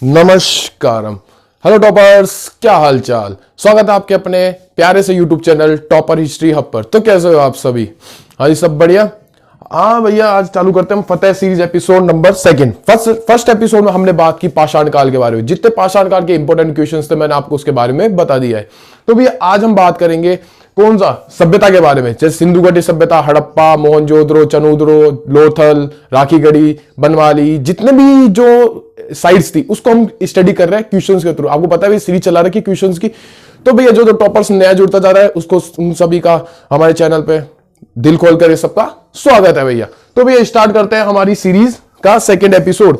नमस्कारम। Hello toppers, क्या हाल चाल। स्वागत है आपके अपने प्यारे से YouTube channel topper history hub पर। तो कैसे हो आप सभी? हाँ जी, सब बढ़िया। हाँ भैया, आज चालू करते हैं हम Fateh series episode number 2। First episode में हमने बात की पाषाण काल के बारे में। जितने पाषाण काल के इंपॉर्टेंट क्वेश्चंस थे मैंने आपको उसके बारे में बता दिया है। तो भैया आज हम बात करेंगे कौन सा सभ्यता के बारे में, जैसे सिंधु घाटी सभ्यता, हड़प्पा, मोहनजोदड़ो, चनूदड़ो, लोथल, राखीगढ़ी, बनवाली, जितने भी जो साइट्स थी उसको हम स्टडी कर रहे हैं क्वेश्चंस के थ्रू। आपको पता है सीरीज चला रखी क्वेश्चंस की। तो भैया जो टॉपर्स नया जुड़ता जा रहा है उसको, उन सभी का हमारे चैनल पे दिल खोल कर सबका स्वागत है भैया। तो भैया स्टार्ट करते हैं हमारी सीरीज का 2nd एपिसोड।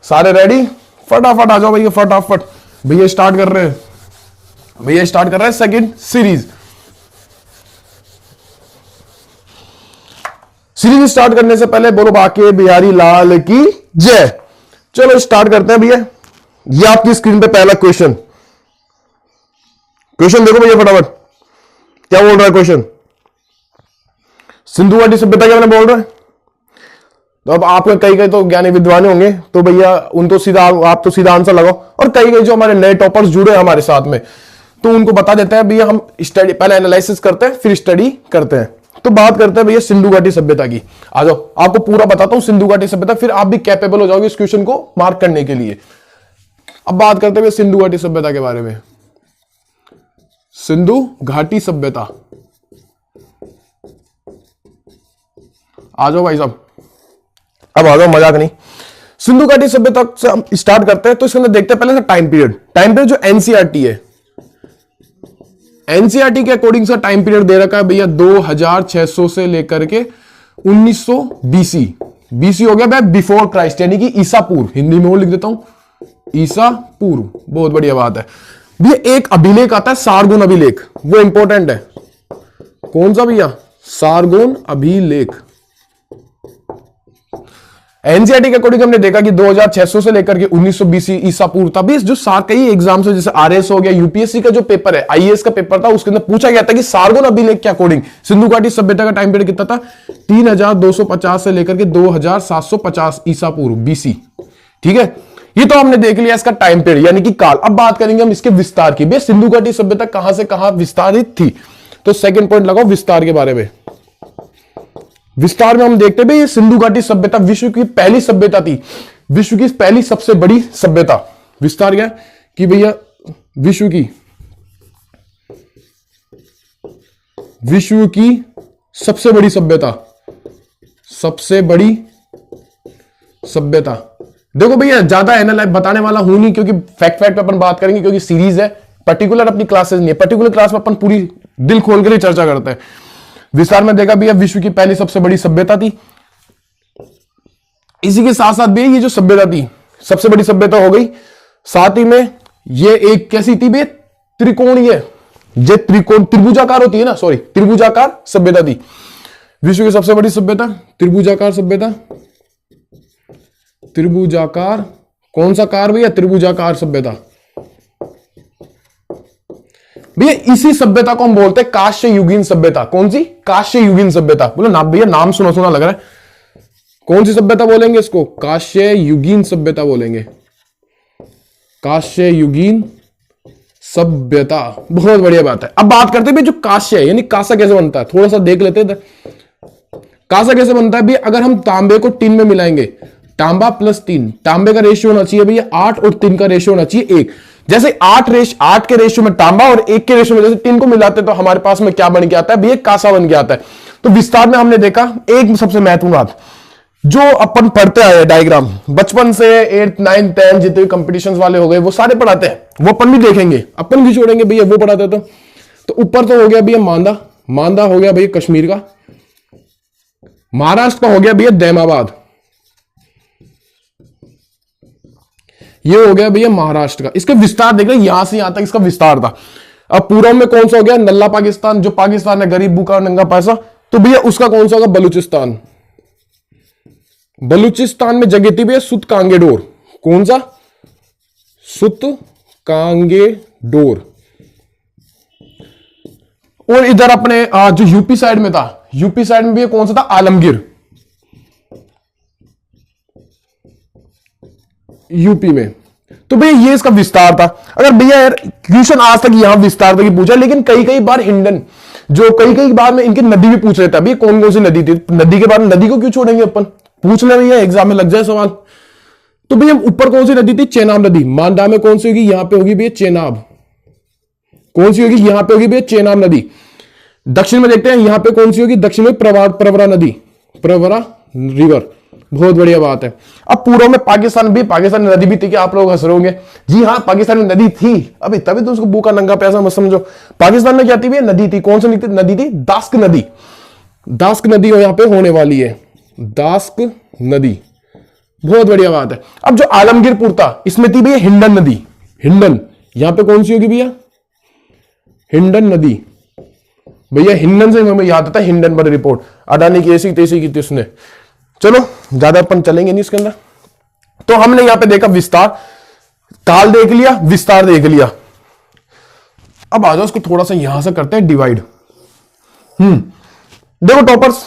सारे रेडी? फटाफट आ जाओ भैया, फटाफट। भैया स्टार्ट कर रहे हैं 2nd सीरीज। सीरीज स्टार्ट करने से पहले बोलो बाके बिहारी लाल की जय। चलो स्टार्ट करते हैं भैया। ये आपकी स्क्रीन पे पहला क्वेश्चन देखो भैया फटाफट। क्या बोल रहा है क्वेश्चन? सिंधु घाटी सभ्यता के बारे में बोल रहा है। तो अब आपके कई तो ज्ञानी विद्वान होंगे, तो भैया उन तो सीधा आप तो सीधा आंसर लगाओ। और कई जो हमारे नए टॉपर्स जुड़े हैं हमारे साथ में, तो उनको बता देते हैं भैया, हम स्टडी पहले एनालिसिस करते हैं फिर स्टडी करते हैं। तो बात करते हैं भैया सिंधु घाटी सभ्यता की। आ जाओ, आपको पूरा बताता हूं सिंधु घाटी सभ्यता, फिर आप भी कैपेबल हो जाओगे इस क्वेश्चन को मार्क करने के लिए। अब बात करते हैं सिंधु घाटी सभ्यता के बारे में। सिंधु घाटी सभ्यता, आ जाओ भाई साहब, अब आ जाओ, मजाक नहीं। सिंधु घाटी सभ्यता से हम स्टार्ट करते हैं। तो इसके अंदर देखते हैं पहले टाइम पीरियड जो एनसीईआरटी है। एनसीईआरटी के अकॉर्डिंग से टाइम पीरियड दे रखा है भैया 2600 से लेकर के 1900 बीसी। बीसी हो गया भाई बिफोर क्राइस्ट, यानी कि ईसा पूर्व। हिंदी में वो लिख देता हूं, ईसा पूर्व। बहुत बढ़िया बात है भैया। एक अभिलेख आता है सारगोन अभिलेख, वो इंपॉर्टेंट है। कौन सा भैया? सारगोन अभिलेख। एनसीईआरटी के अकॉर्डिंग हमने देखा कि 2600 से लेकर के 1900 बीसी ईसा पूर्व था। भी जो कई एग्जाम्स है, जैसे आरएस हो गया, यूपीएससी का जो पेपर है, आईएएस का पेपर था, उसके अंदर पूछा गया था कि सारगोन अभिलेख के अकॉर्डिंग सिंधु घाटी सभ्यता का टाइम पीरियड कितना था? 3250 से लेकर के 2750 ईसा पूर्व बीसी। ठीक है, ये तो हमने देख लिया इसका टाइम पीरियड यानी कि काल। अब बात करेंगे हम इसके विस्तार की। सिंधु घाटी सभ्यता कहां से कहां विस्तारित थी? तो 2nd पॉइंट लगाओ विस्तार के बारे में। विस्तार में हम देखते हैं सिंधु घाटी सभ्यता विश्व की पहली सभ्यता थी, विश्व की पहली सबसे बड़ी सभ्यता। विस्तार क्या कि भैया विश्व की सबसे बड़ी सभ्यता। देखो भैया ज्यादा एनालाइज बताने वाला हूं नहीं, क्योंकि फैक्ट अपन बात करेंगे, क्योंकि सीरीज है, पर्टिकुलर अपनी क्लासेस नहीं है। पर्टिकुलर क्लास में अपन पूरी दिल खोल कर चर्चा करते हैं। विस्तार में देखा भैया विश्व की पहली सबसे बड़ी सभ्यता थी। इसी के साथ साथ भी ये जो सभ्यता थी सबसे बड़ी सभ्यता हो गई। साथ ही में ये एक कैसी थी भैया? त्रिकोणीय, जो त्रिभुजाकार होती है ना, सॉरी, त्रिभुजाकार सभ्यता थी। विश्व की सबसे बड़ी सभ्यता त्रिभुजाकार सभ्यता। त्रिभुजाकार, कौन सा कार भैया? त्रिभुजाकार सभ्यता। भैया इसी सभ्यता को हम बोलते हैं काश्य युगीन सभ्यता। कौन सी? काश्य युगीन सभ्यता। बोलो ना भैया, नाम सुना सुना लग रहा है। कौन सी सभ्यता बोलेंगे इसको? काश्य युगीन सभ्यता बोलेंगे। काश्य युगीन सभ्यता, बहुत बढ़िया बात है। अब बात करते हैं जो काश्य है, यानी कांसा कैसे बनता है, थोड़ा सा देख लेते हैं। कांसा कैसे बनता है भैया? अगर हम तांबे को टिन में मिलाएंगे, तांबा प्लस 3, तांबे का रेशियो होना चाहिए भैया 8 और 3 का रेशियो होना चाहिए 1। जैसे 8 के रेशियो में तांबा और 1 के रेशियो में जैसे 3 को मिलाते हैं, तो हमारे पास में क्या बन के आता है भैया? कांसा बन के आता है। तो विस्तार में हमने देखा एक सबसे महत्वपूर्ण बात, जो अपन पढ़ते आए डायग्राम बचपन से 8th 9th 10th जितने कंपटीशंस वाले हो गए वो सारे पढ़ाते हैं, वो अपन भी देखेंगे, अपन भी छोड़ेंगे भैया, वो पढ़ाते। तो ऊपर तो हो गया भैया मांदा हो गया भैया कश्मीर का। महाराष्ट्र का हो गया भैया दैमाबाद, ये हो गया भैया महाराष्ट्र का। इसके विस्तार देख रहे, यहां से यहां तक इसका विस्तार था। अब पूर्व में कौन सा हो गया? नल्ला पाकिस्तान, जो पाकिस्तान है गरीब भूखा और नंगा पैसा, तो भैया उसका कौन सा होगा? बलूचिस्तान। बलूचिस्तान में जगह थी भैया सुत कांगेडोर। कौन सा? सुत कांगेडोर। और इधर अपने जो यूपी साइड में था, यूपी साइड में भी कौन सा था? आलमगीर। यूपी में। तो भैया ये इसका विस्तार था। अगर भैया यार क्वेश्चन आज तक यहां विस्तार तक ही पूछा, लेकिन कई कई बार हिंडन जो कई बार में इनकी नदी भी पूछ लेता है, भैया कौन कौन सी नदी थी, नदी के बाद नदी को क्यों छोड़ेंगे अपन, पूछ ले भैया, एग्जाम में लग जाए सवाल। तो भैया ऊपर कौन सी नदी थी, चेनाब नदी। मांडा में कौन सी होगी, यहां पे होगी भैया चेनाब। कौन सी होगी, यहां पे होगी भैया चेनाब नदी। दक्षिण में देखते हैं यहां पे कौन सी होगी, दक्षिण में प्रवरा नदी, प्रवरा रिवर। बहुत बढ़िया बात है। अब पूर्व में पाकिस्तान भी, पाकिस्तान नदी भी थी क्या, आप लोग हंस रहे होंगे। जी हाँ, पाकिस्तान में नदी थी, अभी तभी तो उसको भूखा नंगा पैसा मत समझो। पाकिस्तान में क्या थी भैया, नदी थी। कौन सी नदी थी, दास्क नदी। दास्क नदी यहां पे होने वाली है, दास्क नदी। बहुत बढ़िया बात है। अब जो आलमगीरपुर था, इसमें थी भैया हिंडन नदी। हिंडन यहां पे कौन सी होगी भैया, हिंडन नदी। भैया हिंडन से हमें याद आता है हिंडन पर रिपोर्ट, अडानी की ऐसी तैसी की थी उसने। चलो ज्यादा अपन चलेंगे नहीं इसके अंदर। तो हमने यहां पे देखा विस्तार, काल देख लिया, विस्तार देख लिया। अब आ जाओ इसको थोड़ा सा यहां से करते हैं डिवाइड। देखो टॉपर्स,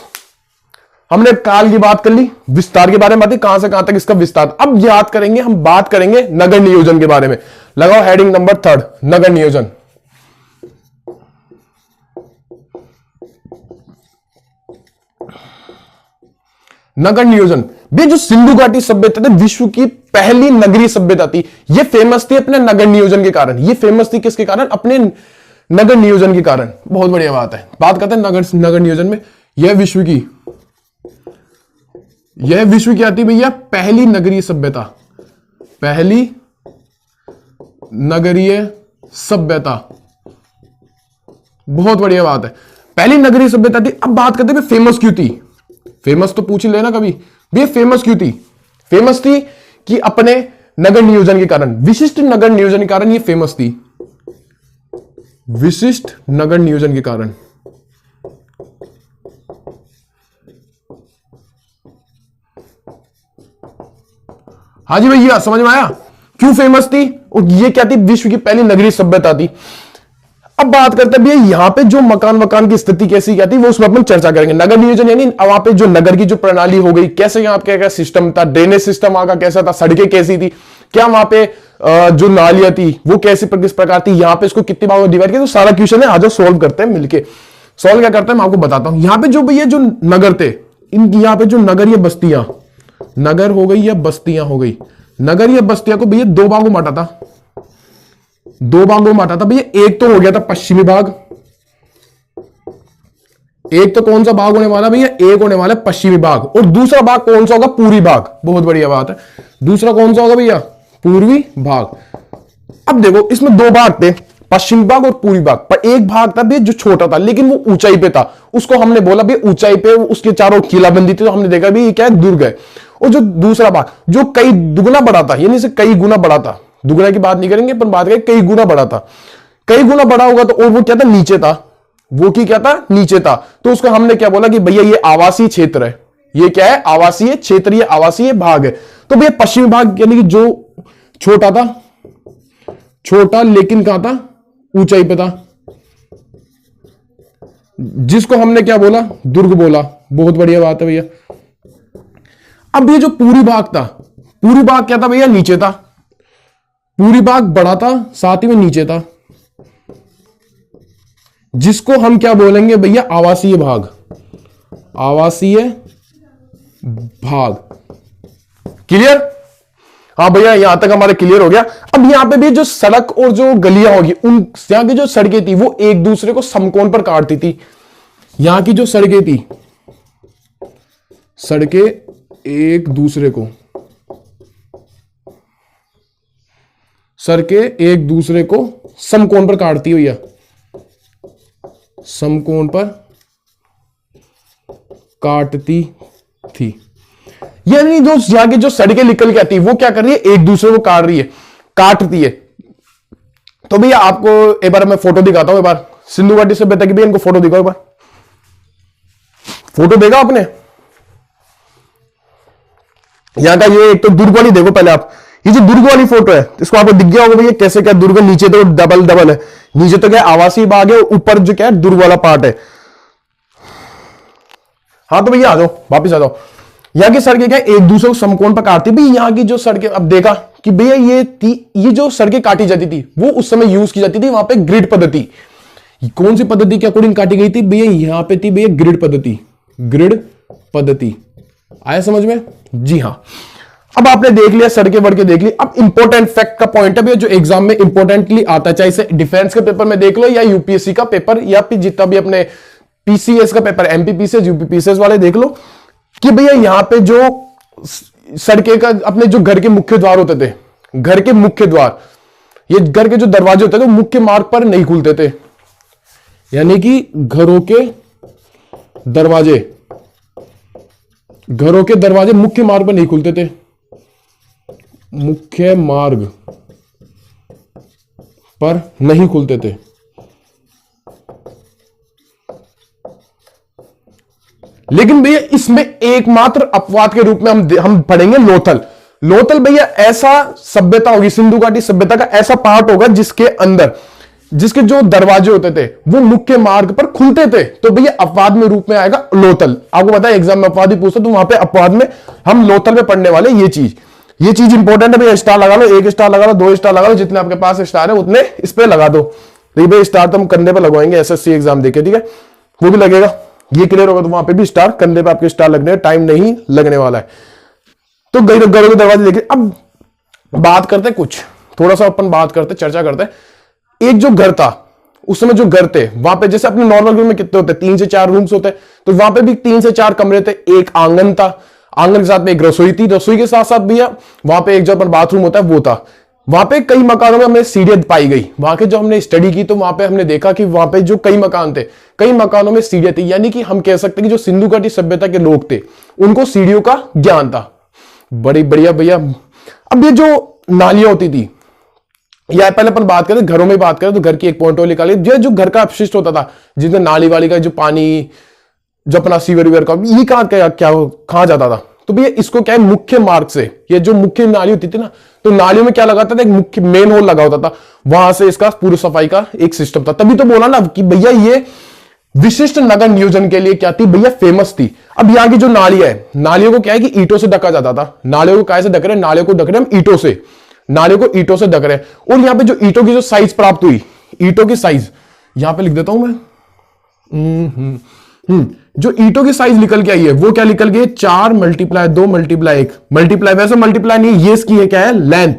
हमने काल की बात कर ली, विस्तार के बारे में बात की, कहां से कहां तक इसका विस्तार। अब याद करेंगे, हम बात करेंगे नगर नियोजन के बारे में। लगाओ हेडिंग नंबर 3, नगर नियोजन। नगर नियोजन भी, जो सिंधु घाटी सभ्यता थी, विश्व की पहली नगरीय सभ्यता थी। ये फेमस थी अपने नगर नियोजन के कारण। ये फेमस थी किसके कारण, अपने नगर नियोजन के कारण। बहुत बढ़िया बात है। बात करते हैं नगर नियोजन में। यह विश्व की क्या थी भैया, पहली नगरीय सभ्यता, पहली नगरीय सभ्यता। बहुत बढ़िया बात है, पहली नगरीय सभ्यता थी। अब बात करते हैं फेमस क्यों थी। फेमस तो पूछ ही लेना कभी भैया, फेमस क्यों थी। फेमस थी कि अपने नगर नियोजन के कारण, विशिष्ट नगर नियोजन के कारण ये फेमस थी, विशिष्ट नगर नियोजन के कारण। हाँ जी भैया, समझ में आया क्यों फेमस थी, और ये क्या थी, विश्व की पहली नगरीय सभ्यता थी। अब बात करते हैं भैया यहां पे जो मकान की स्थिति कैसी क्या थी, वो उसमें अपन चर्चा करेंगे। नगर नियोजन यानी वहां पे जो नगर की जो प्रणाली हो गई, कैसे यहाँ पे क्या सिस्टम था, ड्रेनेज सिस्टम वहां का कैसा था, सड़कें कैसी थी, क्या वहां पे जो नालियां थी वो कैसी किस प्रकार थी, यहाँ पे इसको कितने भागों में डिवाइड किया। तो सारा क्वेश्चन है, आज सॉल्व करते हैं मिलके। सॉल्व क्या करते हैं मैं आपको बताता हूं। यहाँ पे जो भैया जो नगर थे, इनकी यहाँ पे जो नगर या बस्तियां, नगर हो गई या बस्तियां हो गई, नगर या बस्तियां को भैया दो भागों में बांटा था, दो भागों में बांटा था भैया। एक तो हो गया था पश्चिमी भाग, एक तो कौन सा भाग होने वाला भैया, एक होने वाला पश्चिमी भाग, और दूसरा भाग कौन सा होगा, पूर्वी भाग। बहुत बढ़िया बात है, दूसरा कौन सा होगा भैया, पूर्वी भाग। अब देखो इसमें दो भाग थे, पश्चिमी भाग और पूर्वी भाग। पर एक भाग था भैया जो छोटा था, लेकिन वो ऊंचाई पे था, उसको हमने बोला भैया ऊंचाई पे उसके चारों किलाबंदी थी, तो हमने देखा भी ये क्या है, दुर्ग है। और जो दूसरा भाग जो कई दुगुना बड़ा था, यानी से कई गुना बड़ा था, दुगुना की बात नहीं करेंगे पर बात करें कई गुना बड़ा था, कई गुना बड़ा होगा तो, और वो क्या था, नीचे था, वो की क्या था, नीचे था। तो उसको हमने क्या बोला कि भैया ये आवासीय क्षेत्र है, ये क्या है, आवासीय क्षेत्र, ये आवासीय भाग है। तो भैया पश्चिमी भाग यानी कि जो छोटा था, छोटा लेकिन कहां था, ऊंचाई पे था, जिसको हमने क्या बोला, दुर्ग बोला। बहुत बढ़िया बात है भैया। अब ये जो पूर्वी भाग था, पूर्वी भाग क्या था भैया, नीचे था, पूर्वी भाग बड़ा था साथ ही में नीचे था, जिसको हम क्या बोलेंगे भैया, आवासीय भाग, आवासीय भाग। क्लियर, हाँ भैया यहां तक हमारे क्लियर हो गया। अब यहां पे भी जो सड़क और जो गलियां होगी, उन यहां की जो सड़कें थी वो एक दूसरे को समकोण पर काटती थी। यहां की जो सड़कें थी, सड़कें एक दूसरे को, सड़कें एक दूसरे को समकोण पर काटती हुई है, समकोण पर काटती थी। यानी जो यहां की जो सड़कें निकल के आती है वो क्या कर रही है, एक दूसरे को काट रही है, काटती है। तो भैया आपको एक बार मैं फोटो दिखाता हूं, एक बार सिंधु घाटी सभ्यता की भी इनको फोटो दिखाओ, एक बार फोटो देखा आपने। यहां का ये एक तो दुर्ग वाली देखो पहले आप, ये जो दुर्ग वाली फोटो है इसको आपको दिख गया होगा भैया कैसे क्या दुर्ग, नीचे तो डबल डबल है, नीचे तो क्या आवासीय भाग है, ऊपर जो क्या है दुर्ग वाला पार्ट है। हाँ तो भैया आ जाओ, वापिस आ जाओ। यहाँ की सड़कें क्या एक दूसरे को समकोण पर काटती भाई। यहाँ की जो सड़कें, अब देखा कि भैया ये जो सड़कें काटी जाती थी वो उस समय यूज की जाती थी वहां पे ग्रिड पद्धति। कौन सी पद्धति के अकॉर्डिंग काटी गई थी भैया? यहां पे थी भैया ग्रिड पद्धति। ग्रिड पद्धति आया समझ में? जी हाँ। अब आपने देख लिया, सड़कें वड़के देख ली। अब इंपॉर्टेंट फैक्ट का पॉइंट है भैया जो एग्जाम में इंपॉर्टेंटली आता है, चाहे इसे डिफेंस के पेपर में देख लो या यूपीएससी का पेपर या फिर जितना भी अपने पीसीएस का पेपर, एमपीपीसीएस यूपीपीसीएस वाले देख लो, कि भैया यहां पे जो सड़कें का अपने जो घर के मुख्य द्वार होते थे, घर के मुख्य द्वार, ये घर के जो दरवाजे होते थे वो मुख्य मार्ग पर नहीं खुलते थे। यानी कि घरों के दरवाजे मुख्य मार्ग पर नहीं खुलते थे, मुख्य मार्ग पर नहीं खुलते थे। लेकिन भैया इसमें एकमात्र अपवाद के रूप में हम पढ़ेंगे लोथल। लोथल भैया ऐसा सभ्यता होगी, सिंधु घाटी सभ्यता का ऐसा पार्ट होगा जिसके अंदर जिसके जो दरवाजे होते थे वो मुख्य मार्ग पर खुलते थे। तो भैया अपवाद में रूप में आएगा लोथल। आपको पता है एग्जाम में अपवाद ही पूछता तो वहां पे अपवाद में हम लोथल में पढ़ने वाले ये चीज इंपॉर्टेंट है भैया। स्टार लगा लो, 1 स्टार लगा लो, 2 स्टार लगा लो, जितने आपके पास स्टार है उतने इस पे लगा दो। तो भाई स्टार तो हम कंधे पे लगवाएंगे एसएससी एग्जाम देके, ठीक है, वो भी लगेगा। ये क्लियर होगा तो वहां पे भी स्टार, कंधे पे आपके स्टार लगने, टाइम नहीं लगने वाला है। तो घरों के दरवाजे देखिए। अब बात करते कुछ थोड़ा सा अपन बात करते, चर्चा करते हैं। एक जो घर था उस समय, जो घर थे वहां पे जैसे अपने नॉर्मल रूम में कितने होते हैं, 3 से 4 रूम्स होते हैं, तो वहां पे भी 3 से 4 कमरे थे। एक आंगन था, आंगन के साथ में एक रसोई थी, रसोई के साथ साथ भैया वहां पे एक जो अपन बाथरूम होता है वो था। वहां पे कई मकानों में हमें सीढ़ियां पाई गई। वहां के जो हमने स्टडी की तो वहां पे हमने देखा कि वहां पे जो कई मकान थे, कई मकानों में सीढ़ियां थी। यानी कि हम कह सकते हैं कि जो सिंधु घाटी सभ्यता के लोग थे उनको सीढ़ियों का ज्ञान था। बड़ी बढ़िया भैया। अब ये जो नालियां होती थी, या पहले अपन बात करें घरों में बात करें तो घर की एक पॉइंट निकाली, जो घर का अपशिष्ट होता था, जिसमें नाली वाली का जो पानी, जो अपना सीवर वीवर का, ये कहां जाता था? तो भैया इसको क्या है, मुख्य मार्ग से, ये जो मुख्य नाली होती थी ना, तो नालियों में क्या लगाता था, एक मुख्य मेन होल लगा होता था, वहां से इसका पूरी सफाई का एक सिस्टम था। तभी तो बोला ना कि भैया ये विशिष्ट नगर नियोजन के लिए क्या थी भैया, फेमस थी। अब यहाँ की जो नालियां है, नालियों को क्या है कि ईंटों से ढका जाता था। नालियों को कैसे ढक रहे हैं? नालियों को ढक रहे हम ईंटों से, नालियों को ईंटों से ढक रहे हैं। और यहाँ पे जो ईंटों की जो साइज प्राप्त हुई, ईंटों की साइज यहां पे लिख देता हूं मैं। जो ईंटों की साइज निकल के आई है वो क्या निकल गई? 4 × 2 × 1 मल्टीप्लाई, वैसे मल्टीप्लाई नहीं, ये इसकी है क्या है, लेंथ,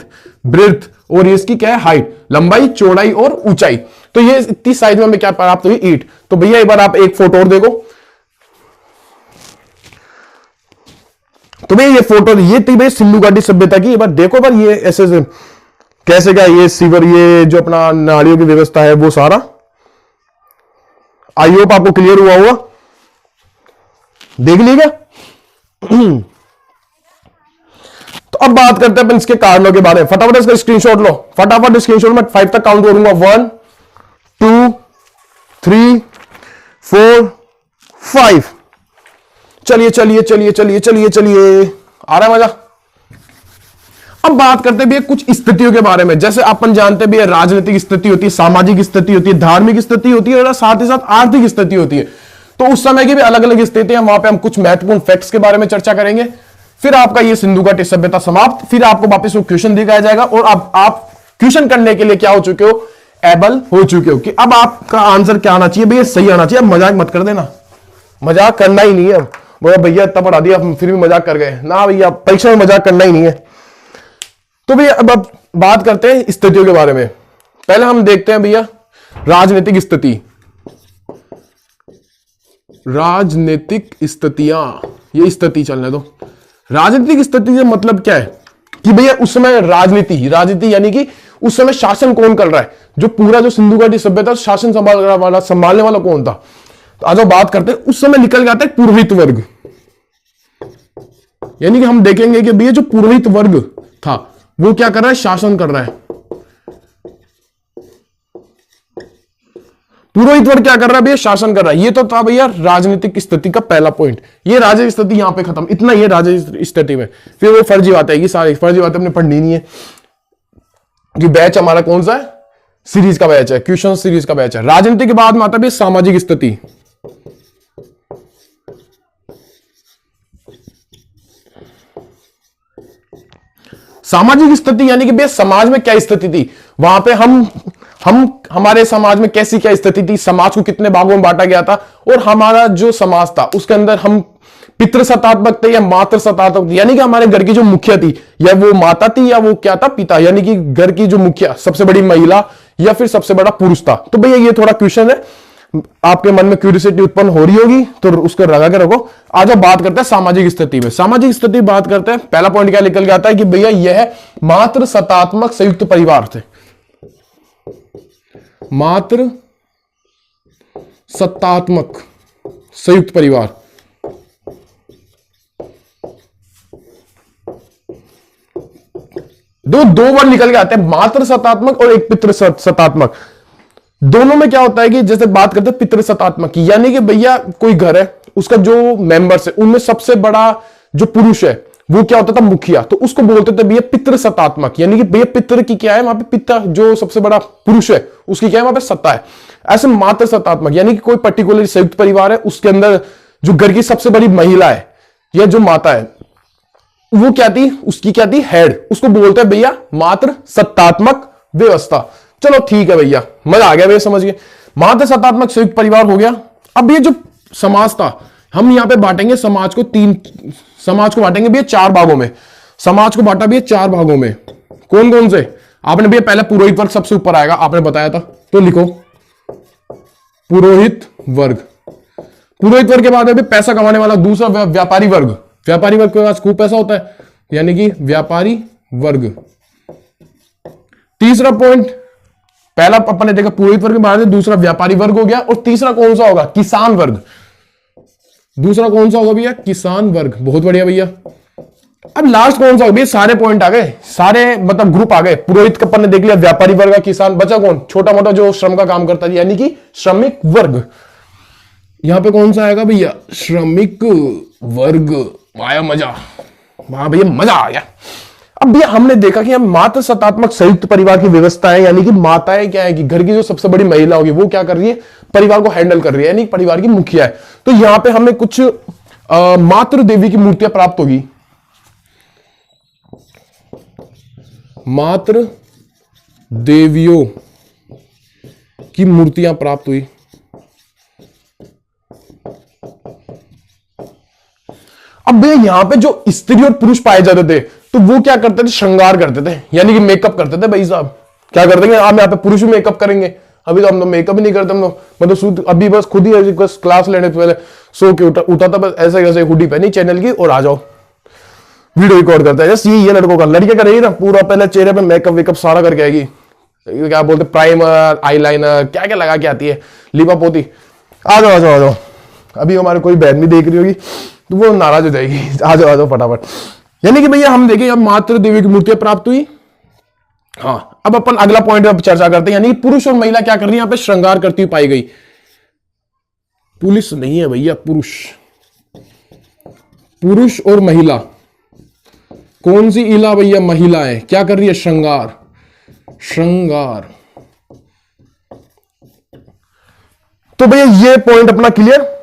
ब्रेथ, और ये इसकी क्या है, हाइट, लंबाई, चौड़ाई और ऊंचाई। तो ये इतनी साइज में हमें क्या प्राप्त हुई? ईंट। तो भैया एक बार आप एक फोटो और देखो। तो भैया ये फोटो, ये थी भाई सिंधु घाटी सभ्यता की। एक बार देखो पर ये ऐसे कैसे क्या, ये सीवर, ये जो अपना नालियों की व्यवस्था है वो सारा, आई होप आपको क्लियर हुआ होगा। देख लीजिए। तो अब बात करते हैं अपन इसके कारणों के बारे में। फटाफट इसका स्क्रीनशॉट लो, फटाफट स्क्रीनशॉट में 5 तक काउंट करूंगा। 1 2 3 4 5। चलिए चलिए चलिए चलिए चलिए चलिए, आ रहा है मजा। अब बात करते हैं कुछ स्थितियों के बारे में। जैसे अपन जानते हैं भी, राजनीतिक स्थिति होती है, सामाजिक स्थिति होती है, धार्मिक स्थिति होती है और साथ ही साथ आर्थिक स्थिति होती है। तो उस समय की भी अलग अलग स्थितियां, वहां पे हम कुछ महत्वपूर्ण फैक्ट्स के बारे में चर्चा करेंगे। फिर आपका ये सिंधु घाटी सभ्यता समाप्त। फिर आपको वापस वो क्वेश्चन दिखाया जाएगा और अब आप क्वेश्चन करने के लिए क्या हो चुके हो, एबल हो चुके हो कि अब आपका आंसर क्या आना चाहिए भैया, सही आना चाहिए। अब मजाक मत कर देना, मजाक करना ही नहीं है। बोला भैया इतना पढ़ा दिया फिर भी मजाक कर गए ना भैया, परीक्षा में मजाक करना ही नहीं है। तो भैया अब बात करते हैं स्थितियों के बारे में। पहले हम देखते हैं भैया राजनीतिक स्थिति, राजनीतिक स्थितियां, ये स्थिति चलने दो। राजनीतिक स्थिति का मतलब क्या है कि भैया उस समय राजनीति यानी कि उस समय शासन कौन कर रहा है, जो पूरा जो सिंधु घाटी सभ्यता शासन संभालने वाला कौन था। तो आज बात करते हैं, उस समय निकल जाता है पुरोहित वर्ग। यानी कि हम देखेंगे कि भैया जो पुरोहित वर्ग था वो क्या कर रहा है, शासन कर रहा है। पुरोहित वर्ग क्या कर रहा है भैया, शासन कर रहा है। ये तो था भैया राजनीतिक स्थिति का पहला पॉइंट। ये राजनीतिक स्थिति यहां पे खत्म, इतना ही है राजनीतिक स्थिति में। फिर वो फर्जी बात है, सारी फर्जी बातें हमने पढ़नी नहीं है कि बैच हमारा कौन सा है, सीरीज का बैच है, क्वेश्चन सीरीज का बैच है। राजनीति के बाद में आता है सामाजिक स्थिति। सामाजिक स्थिति यानी कि भैया समाज में क्या स्थिति थी, वहां पे हम हमारे समाज में कैसी क्या स्थिति थी, समाज को कितने भागों में बांटा गया था, और हमारा जो समाज था उसके अंदर हम पितृ सत्तात्मक थे या मातृ सत्तात्मक थे, यानी कि हमारे घर की जो मुखिया थी या वो माता थी या वो क्या था, पिता, यानी कि घर की जो मुखिया सबसे बड़ी महिला या फिर सबसे बड़ा पुरुष था। तो भैया ये थोड़ा क्वेश्चन है, आपके मन में क्यूरियोसिटी उत्पन्न हो रही होगी तो उसको लगा के रखो। आज अब बात करते हैं सामाजिक स्थिति में। सामाजिक स्थिति बात करते हैं, पहला पॉइंट क्या निकल के आता है कि भैया यह मातृ सत्तात्मक संयुक्त परिवार थे। मातृ सत्तात्मक संयुक्त परिवार, दो वर्ड निकल के आते हैं, मातृ सत्तात्मक और एक पितृ सत्तात्मक। दोनों में क्या होता है कि जैसे बात करते हैं पितृ सत्तात्मक की, यानी कि भैया कोई घर है, उसका जो मेंबर्स है उनमें सबसे बड़ा जो पुरुष है वो क्या होता था, मुखिया, तो उसको बोलते थे भैया पितृ सत्तात्मक, यानी कि भैया पितृ की क्या है वहां पे, पिता जो सबसे बड़ा पुरुष है उसकी क्या है वहां पे, सत्ता है। ऐसे मातृ सत्तात्मक यानी कि कोई पर्टिकुलर संयुक्त परिवार है, उसके अंदर जो घर की सबसे बड़ी महिला है या जो माता है वो क्या थी, उसकी क्या थी, हेड, उसको बोलते हैं भैया मातृ सत्तात्मक व्यवस्था। चलो ठीक है भैया, मजा आ गया भैया, समझ गए। मातृ सत्तात्मक संयुक्त परिवार हो गया। अब ये जो समाज था, हम यहां पे बांटेंगे समाज को समाज को बांटेंगे भैया 4 भागों में। समाज को बांटा भैया 4 भागों में, कौन कौन से, आपने भैया पहले पुरोहित वर्ग सबसे ऊपर आएगा, आपने बताया था, तो लिखो पुरोहित वर्ग। पुरोहित वर्ग के बाद है पैसा कमाने वाला दूसरा व्यापारी वर्ग। व्यापारी वर्ग के पास खूब पैसा होता है, यानी कि व्यापारी वर्ग। तीसरा पॉइंट, पहला अपन ने देखा पुरोहित वर्ग के बाद दूसरा व्यापारी वर्ग हो गया, और तीसरा कौन सा होगा, किसान वर्ग। दूसरा कौन सा होगा भैया, किसान वर्ग। बहुत बढ़िया भैया। अब लास्ट कौन सा होगा भैया, सारे पॉइंट आ गए, सारे मतलब ग्रुप आ गए। पुरोहित का अपन ने देख लिया, व्यापारी वर्ग का, किसान, बचा कौन, छोटा मोटा जो श्रम का काम करता है यानी कि श्रमिक वर्ग। यहां पे कौन सा आएगा भैया, श्रमिक वर्ग। आया मजा, वहां भैया मजा आ गया। अब भैया हमने देखा कि हम मातृ सत्तात्मक संयुक्त परिवार की व्यवस्था है, यानी कि माताएं क्या है कि घर की जो सबसे बड़ी महिला होगी वो क्या कर रही है, परिवार को हैंडल कर रही है, यानी परिवार की मुखिया है। तो यहां पे हमें कुछ मातृ देवी की मूर्तियां प्राप्त होगी। मातृ देवियों की मूर्तियां प्राप्त हुई। अब भैया यहां पे जो स्त्री और पुरुष पाए जाते थे तो वो क्या करते थे, श्रृंगार करते थे, यानी कि मेकअप करते थे। भाई साहब क्या कर देंगे, आप यहाँ पे पुरुष भी मेकअप करेंगे, अभी तो हम तो मेकअप ही नहीं करते। हम तो मतलब अभी बस खुद ही बस क्लास लेने से पहले सो के उठा था, बस ऐसे कैसे हुडी पहनी चैनल की और आ जाओ वीडियो रिकॉर्ड करता है। जैसे ये लड़कों का, लड़कियां करेगी ना पूरा पहले चेहरे पे मेकअप वेकअप सारा करके आएगी, क्या बोलते प्राइमर, आईलाइनर, क्या क्या लगा के आती है, लिपा पोती। आ जाओ आ जाओ आ जाओ, अभी हमारे कोई बहन भी देख रही होगी तो वो नाराज हो जाएगी। आ जाओ फटाफट। यानी कि भैया हम देखें अब मातृ देवी की मूर्तियां प्राप्त हुई। हाँ, अब अपन अगला पॉइंट अब चर्चा करते हैं, यानी कि पुरुष और महिला क्या कर रही है, यहां पे श्रृंगार करती हुई पाई गई। पुलिस नहीं है भैया, पुरुष। पुरुष और महिला, कौन सी इला भैया, महिला है, क्या कर रही है, श्रृंगार। श्रृंगार। तो भैया ये पॉइंट अपना क्लियर।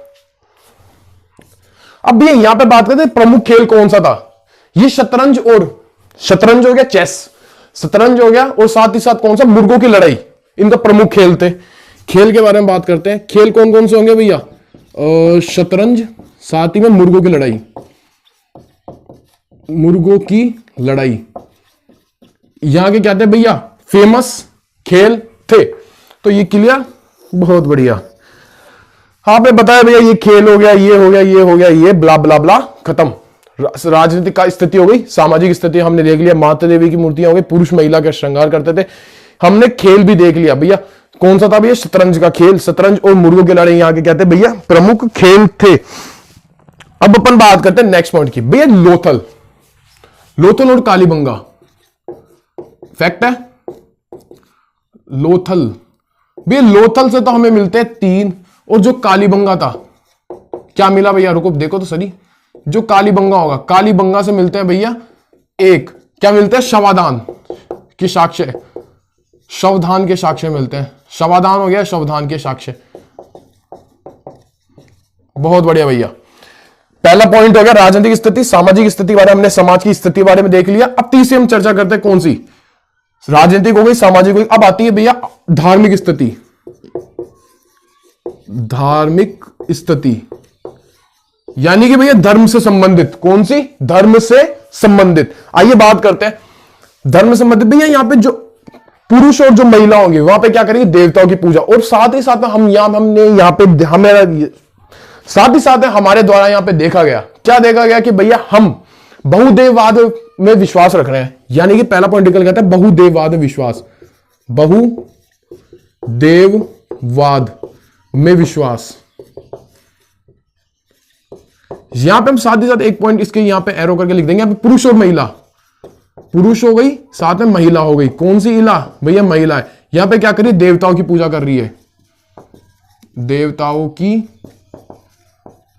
अब भैया यहां पे बात करते हैं प्रमुख खेल कौन सा था। ये शतरंज हो गया, चेस, शतरंज हो गया, और साथ ही साथ कौन सा, मुर्गों की लड़ाई, इनका प्रमुख खेल थे। खेल के बारे में बात करते हैं, खेल कौन कौन से होंगे भैया, शतरंज, साथ ही में मुर्गों की लड़ाई। मुर्गों की लड़ाई यहां के क्या थे भैया, फेमस खेल थे। तो ये क्लियर, बहुत बढ़िया। आपने बताया भैया ये खेल हो गया, ये हो गया, ये हो गया, ये ब्ला ब्ला ब्ला, खत्म। राजनीतिक का स्थिति हो गई, सामाजिक स्थिति हमने देख लिया, माता देवी की मूर्तियां हो गई, पुरुष महिला का श्रृंगार करते थे। हमने खेल भी देख लिया भैया, कौन सा था भैया, शतरंज का खेल। शतरंज और मुर्गों की लड़ाई यहाँ के कहते हैं भैया प्रमुख खेल थे। अब अपन बात करते हैं नेक्स्ट पॉइंट की भैया, लोथल। लोथल और कालीबंगा, फैक्ट है। लोथल भैया, लोथल से तो हमें मिलते हैं 3, और जो कालीबंगा था क्या मिला भैया, रुको देखो तो सही, जो कालीबंगा होगा, कालीबंगा से मिलते हैं भैया 1, क्या मिलते हैं, शवाधान के साक्ष्य, शवधान के साक्ष्य मिलते हैं। शवाधान हो गया, शवधान के साक्ष्य। बहुत बढ़िया भैया। पहला पॉइंट हो गया राजनीतिक स्थिति, सामाजिक स्थिति बारे हमने समाज की स्थिति बारे में देख लिया। अब तीसरी हम चर्चा करते हैं कौन सी, राजनीतिक हो गई, सामाजिक हो गई। अब आती है भैया धार्मिक स्थिति। धार्मिक स्थिति यानी कि भैया धर्म से संबंधित, कौन सी, धर्म से संबंधित। आइए बात करते हैं धर्म से संबंधित। भैया यहां पे जो पुरुष और जो महिला होंगे वहां पे क्या करेंगे, देवताओं की पूजा। और साथ ही साथ में हमने यहां पे हमारे द्वारा यहां पे देखा गया, क्या देखा गया कि भैया हम बहुदेववाद में विश्वास रख रहे हैं। यानी कि पहला पॉइंट निकल गया था बहुदेववाद में विश्वास, बहुदेववाद में विश्वास। यहां पे हम साथ ही साथ एक पॉइंट इसके यहां पे एरो करके लिख देंगे, यहां पे पुरुष और महिला, पुरुष हो गई साथ में महिला हो गई, कौन सी इला, भैया महिला है। यहां पे क्या करिए, देवताओं की पूजा कर रही है, देवताओं की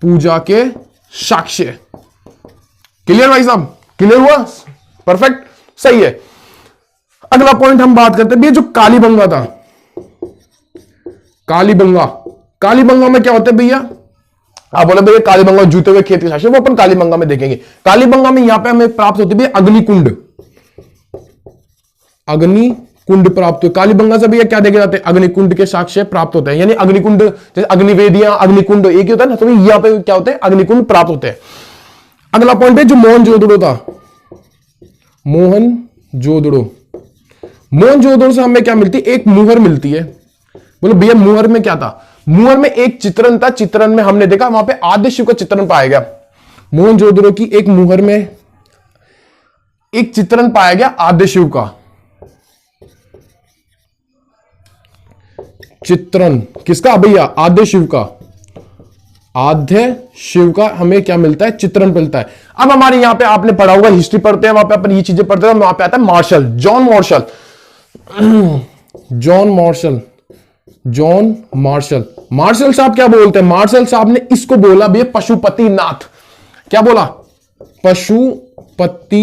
पूजा के साक्ष्य। क्लियर भाई साहब, क्लियर हुआ, परफेक्ट, सही है। अगला पॉइंट हम बात करते हैं भैया जो कालीबंगा था, कालीबंगा। कालीबंगा में क्या होता है भैया, आप बोले भैया कालीबंगा जूते हुए खेत के साक्ष्य, वो अपन कालीबंगा में देखेंगे। कालीबंगा में यहां पे हमें प्राप्त होती है अग्निकुंड, अग्निकुंड प्राप्त हो। कालीबंगा से भैया क्या देखे जाते हैं, अग्निकुंड के साक्ष्य प्राप्त होते हैं। यानी अग्निकुंड जैसे अग्निवेदियां, अग्निकुंड एक ही होता है ना, तो यहां पे क्या होते हैं, अग्निकुंड प्राप्त होते हैं। अगला पॉइंट है जो मोहनजोदड़ो था, मोहनजोदड़ो। मोहनजोदड़ो से हमें क्या मिलती है, एक मुहर मिलती है। बोलो भैया मुहर में क्या था, मुहर में एक चित्रण था, चित्रण में हमने देखा वहां पे आद्य शिव का चित्रण पाया गया। मोहनजोदड़ो की एक मुहर में एक चित्रण पाया गया आद्य शिव का। चित्रण किसका भैया, आद्य शिव का, आद्य शिव का हमें क्या मिलता है, चित्रण मिलता है। अब हमारे यहां पे आपने पढ़ा होगा, हिस्ट्री पढ़ते हैं वहां पे अपन ये चीजें पढ़ते हैं, वहां पे आता है Marshall, John Marshall, John Marshall, John Marshall. Marshall साहब क्या बोलते हैं, मार्शल साहब ने इसको बोला भैया पशुपतिनाथ। क्या बोला, पशुपतिनाथ।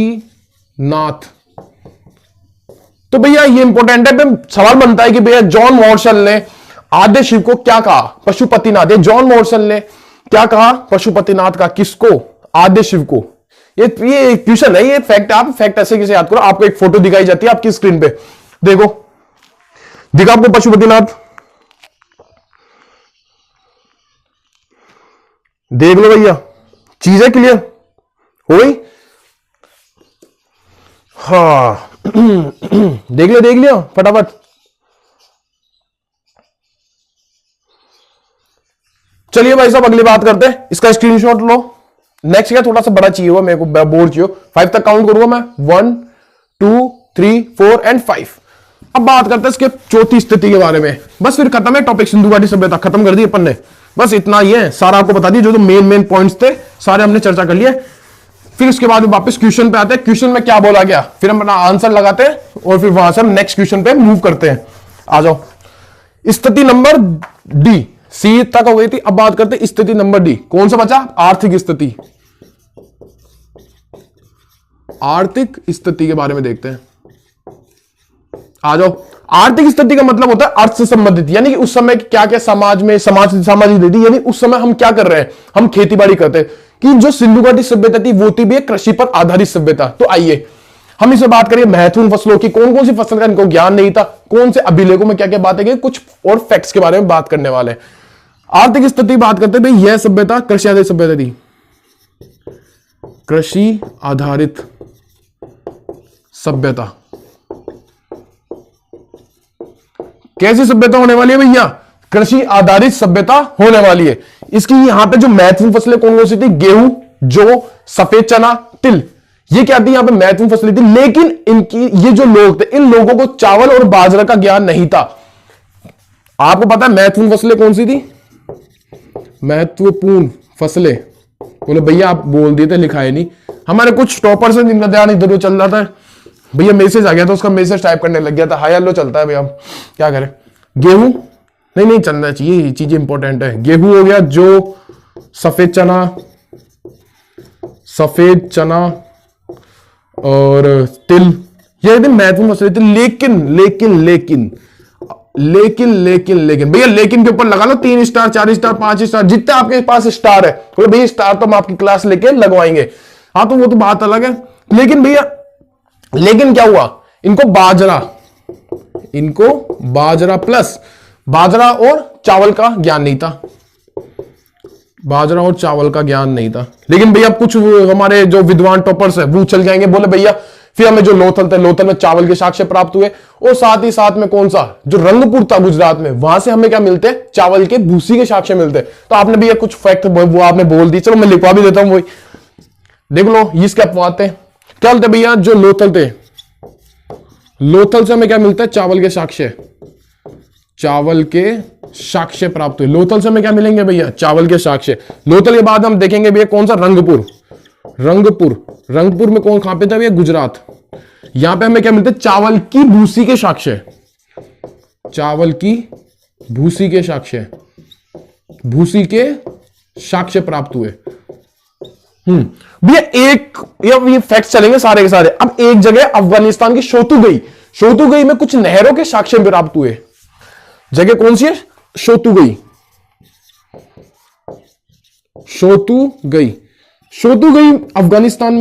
तो भैया ये इंपॉर्टेंट है, सवाल बनता है कि भैया जॉन मार्शल ने आद्य शिव को क्या कहा, पशुपतिनाथ। ये जॉन मार्शल ने क्या कहा, पशुपतिनाथ का, किसको, आद्य शिव को। ये क्वेश्चन है, ये फैक्ट है, आप फैक्ट ऐसे कैसे याद करो। आपको एक फोटो दिखाई जाती है आपकी स्क्रीन पे, देखो दिखा आपको पशुपतिनाथ, देख लो भैया, चीजें क्लियर हो गई। हाँ देख लिया फटाफट। चलिए भाई साहब अगली बात करते हैं, इसका स्क्रीनशॉट लो। नेक्स्ट क्या, थोड़ा सा बड़ा चाहिए हुआ मेरे को, बोर्ड चाहिए। 5 तक काउंट करूंगा मैं, 1 2 3 4 एंड 5। अब बात करते हैं इसके चौथी स्थिति के बारे में। बस फिर खत्म है टॉपिक, सिंधु घाटी सभ्यता खत्म कर दी अपन ने, बस इतना ही है। सारा आपको बता दिया, जो मेन पॉइंट्स थे सारे हमने चर्चा कर लिए। फिर उसके बाद वापस क्वेश्चन पे आते हैं, क्वेश्चन में क्या बोला गया, फिर हम अपना आंसर लगाते हैं और फिर वहां से हम नेक्स्ट क्वेश्चन पे मूव करते हैं। आ जाओ, स्थिति नंबर डी, सी तक हो गई थी। अब बात करते हैं स्थिति नंबर डी, कौन सा बचा, आर्थिक स्थिति। आर्थिक स्थिति के बारे में देखते हैं, आ जाओ। आर्थिक स्थिति का मतलब होता है अर्थ से संबंधित, यानी कि उस समय क्या क्या समाज में सामाजिक स्थिति, यानी उस समय हम क्या कर रहे हैं, हम खेती बाड़ी करते हैं। कि जो सिंधु घाटी सभ्यता थी वो थी भी एक कृषि पर आधारित सभ्यता। तो आइए हम इसमें बात करें महत्वपूर्ण फसलों की, कौन कौन सी फसल का इनको ज्ञान नहीं था, कौन से अभिलेखों में क्या क्या बातें की, कुछ और फैक्ट्स के बारे में बात करने वाले हैं। आर्थिक स्थिति बात करते हैं, यह सभ्यता कृषि आधारित सभ्यता थी, कृषि आधारित सभ्यता। कैसी सभ्यता होने वाली है भैया, कृषि आधारित सभ्यता होने वाली है। इसकी यहां पे जो महत्वपूर्ण फसलें कौन कौन सी थी, गेहूं, जौ, सफेद चना, तिल, ये क्या थी यहां पे महत्वपूर्ण फसलें थी। लेकिन इनकी ये जो लोग थे, इन लोगों को चावल और बाजरा का ज्ञान नहीं था। आपको पता है महत्वपूर्ण फसलें कौन सी थी, महत्वपूर्ण फसलें, बोले भैया आप बोल दिए थे, लिखाए नहीं। हमारे कुछ टॉपर्स हैं जिनका ध्यान इधर चल रहा था, भैया मैसेज आ गया था, उसका मैसेज टाइप करने लग गया था, हाय हेलो चलता है भैया, क्या करें। गेहूं नहीं चलना चाहिए, ये चीजें इंपॉर्टेंट है। गेहूं हो गया, जो सफेद चना और तिल, ये महत्वपूर्ण फसलें थी। लेकिन लेकिन लेकिन लेकिन भैया लेकिन के ऊपर लगा लो 3 स्टार 4 स्टार 5 स्टार जितने आपके पास स्टार है, बोले भैया स्टार तो हम आपकी क्लास लेके लगवाएंगे। हाँ तो वो तो बात अलग है। लेकिन भैया लेकिन क्या हुआ, इनको बाजरा प्लस बाजरा और चावल का ज्ञान नहीं था, बाजरा और चावल का ज्ञान नहीं था। लेकिन भैया कुछ हमारे जो विद्वान टॉपर्स है वो चल जाएंगे, बोले भैया फिर हमें जो लोथल थे, लोथल में चावल के साक्ष्य प्राप्त हुए, और साथ ही साथ में कौन सा जो रंगपुर था गुजरात में, वहां से हमें क्या मिलते हैं, चावल के भूसी के साक्ष्य मिलते हैं। तो आपने भैया कुछ फैक्ट वो आपने बोल दी, चलो मैं लिखवा भी देता हूं वही, देख लो इसके अपवाद थे। क्या बोलते भैया जो लोथल थे, लोथल से हमें क्या मिलता है, चावल के साक्ष्य, चावल के साक्ष्य प्राप्त हुए। लोथल से हमें क्या मिलेंगे भैया, चावल के साक्ष्य। लोथल के बाद हम देखेंगे भैया कौन सा, रंगपुर, रंगपुर में कौन कहां पे था भैया, गुजरात। यहां पे हमें क्या मिलता है, चावल की भूसी के साक्ष्य, चावल की भूसी के साक्ष्य, भूसी के साक्ष्य प्राप्त हुए। भैया ये फैक्ट्स चलेंगे सारे के सारे। अब एक जगह अफगानिस्तान की शोतुगई में कुछ नहरों के साक्ष्य प्राप्त हुए। जगह कौन सी है, शोतुगई अफगानिस्तान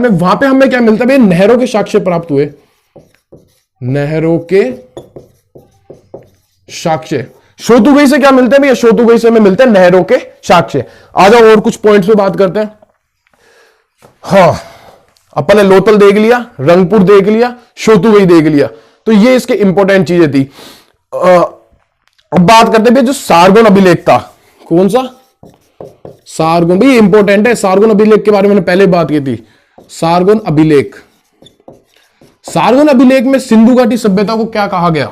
में, वहां पे हमें क्या मिलता है, नहरों के साक्ष्य प्राप्त हुए, नहरों के साक्ष्य। शोतुगई से क्या मिलते हैं भैया, शोतुगई से हमें मिलते हैं नहरों के साक्ष्य। आ जाओ और कुछ पॉइंट्स पे बात करते हैं। हाँ अपन ने लोथल देख लिया, रंगपुर देख लिया, शोतुगई देख लिया, तो ये इसके इंपॉर्टेंट चीजें थी। अब बात करते हैं जो सारगोन अभिलेख था, कौन सा, सारगोन, भाई इंपॉर्टेंट है। सारगोन अभिलेख के बारे में मैंने पहले बात की थी। सारगोन अभिलेख में सिंधु घाटी सभ्यता को क्या कहा गया,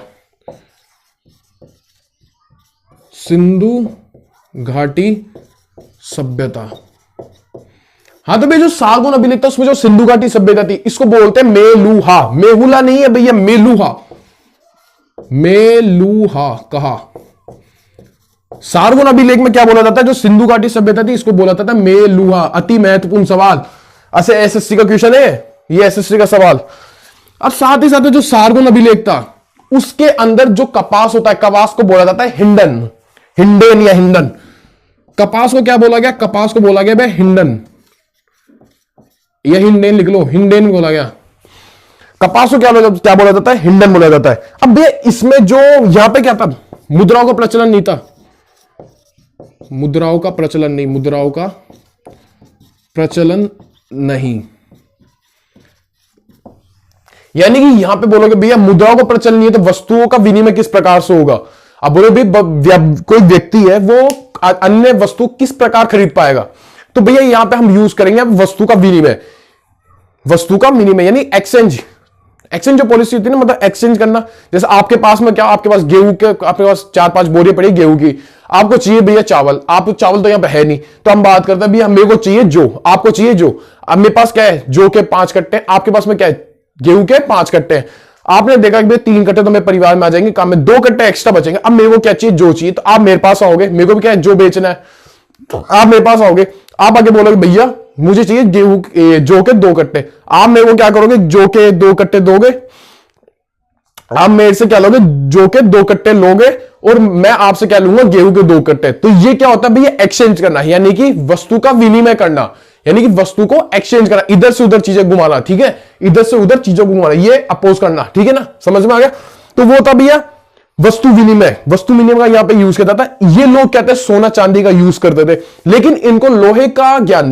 सिंधु घाटी सभ्यता। हाँ तो भाई जो सारगोन अभिलेख था उसमें जो सिंधु घाटी सभ्यता थी, इसको बोलते हैं मेलुहा, मेहुला नहीं है भैया, मेलुहा कहा। सारगोन अभिलेख में क्या बोला जाता है, जो सिंधु घाटी सभ्यता थी इसको बोला जाता है मेलुहा। अति महत्वपूर्ण सवाल, ऐसे एसएससी का क्वेश्चन है ये, एसएससी का सवाल। अब साथ ही साथ जो सारगोन अभिलेख था उसके अंदर जो कपास होता है, कपास को बोला जाता है हिंडन या हिंडन। कपास को क्या बोला गया, कपास को बोला गया भाई हिंडन या हिंडेन, लिख लो हिंडेन बोला गया। कपास को क्या बोला जाता है, हिंडन बोला जाता है। अब भैया इसमें जो यहां पे क्या था, मुद्राओं का प्रचलन नहीं था, मुद्राओं का प्रचलन नहीं, यानी कि यहां पे बोलोगे भैया मुद्राओं का प्रचलन नहीं है तो वस्तुओं का विनिमय किस प्रकार से होगा। अब बोलो भाई कोई व्यक्ति है वो अन्य वस्तु किस प्रकार खरीद पाएगा, तो भैया यहां पे हम यूज करेंगे वस्तु का विनिमय यानी एक्सचेंज जो पॉलिसी होती है ना, मतलब एक्सचेंज करना। जैसे आपके पास में क्या, आपके पास गेहूं के, आपके पास 4-5 बोरियां पड़ी गेहूं की, आपको चाहिए भैया चावल, आप चावल तो यहां पे है नहीं, तो हम बात करते हैं भैया मेरे को चाहिए जो, आपको चाहिए जो। अब मेरे पास क्या है, जो के 5 कट्टे, आपके पास में क्या है, गेहूं के 5 कट्टे हैं। आपने देखा कि 3 कट्टे तो मेरे परिवार में आ जाएंगे, काम में 2 कट्टे एक्स्ट्रा बचेंगे। अब मेरे को क्या चाहिए, जो चाहिए, तो आप मेरे पास आओगे, मेरे को भी क्या है जो बेचना है, आप मेरे पास आओगे, आप आगे बोलोगे भैया मुझे चाहिए गेहूं जो के 2 कट्टे। आप मेरे को क्या करोगे, जो के 2 कट्टे दोगे, आप मेरे से क्या लोगे, जो के 2 कट्टे लोगे, और मैं आपसे क्या लूंगा, गेहूं के 2 कट्टे। तो ये क्या होता है भैया, एक्सचेंज करना, यानी कि वस्तु का विनिमय करना, यानी कि वस्तु को एक्सचेंज करना, इधर से उधर चीजें घुमाना, ठीक है, इधर से उधर चीजों को घुमाना, ये अपोज करना, ठीक है ना, समझ में आ गया। तो वो था भैया वस्तु विनिमय का यहां पे यूज किया था। ये लोग कहते हैं सोना चांदी का यूज करते थे, लेकिन इनको लोहे का ज्ञान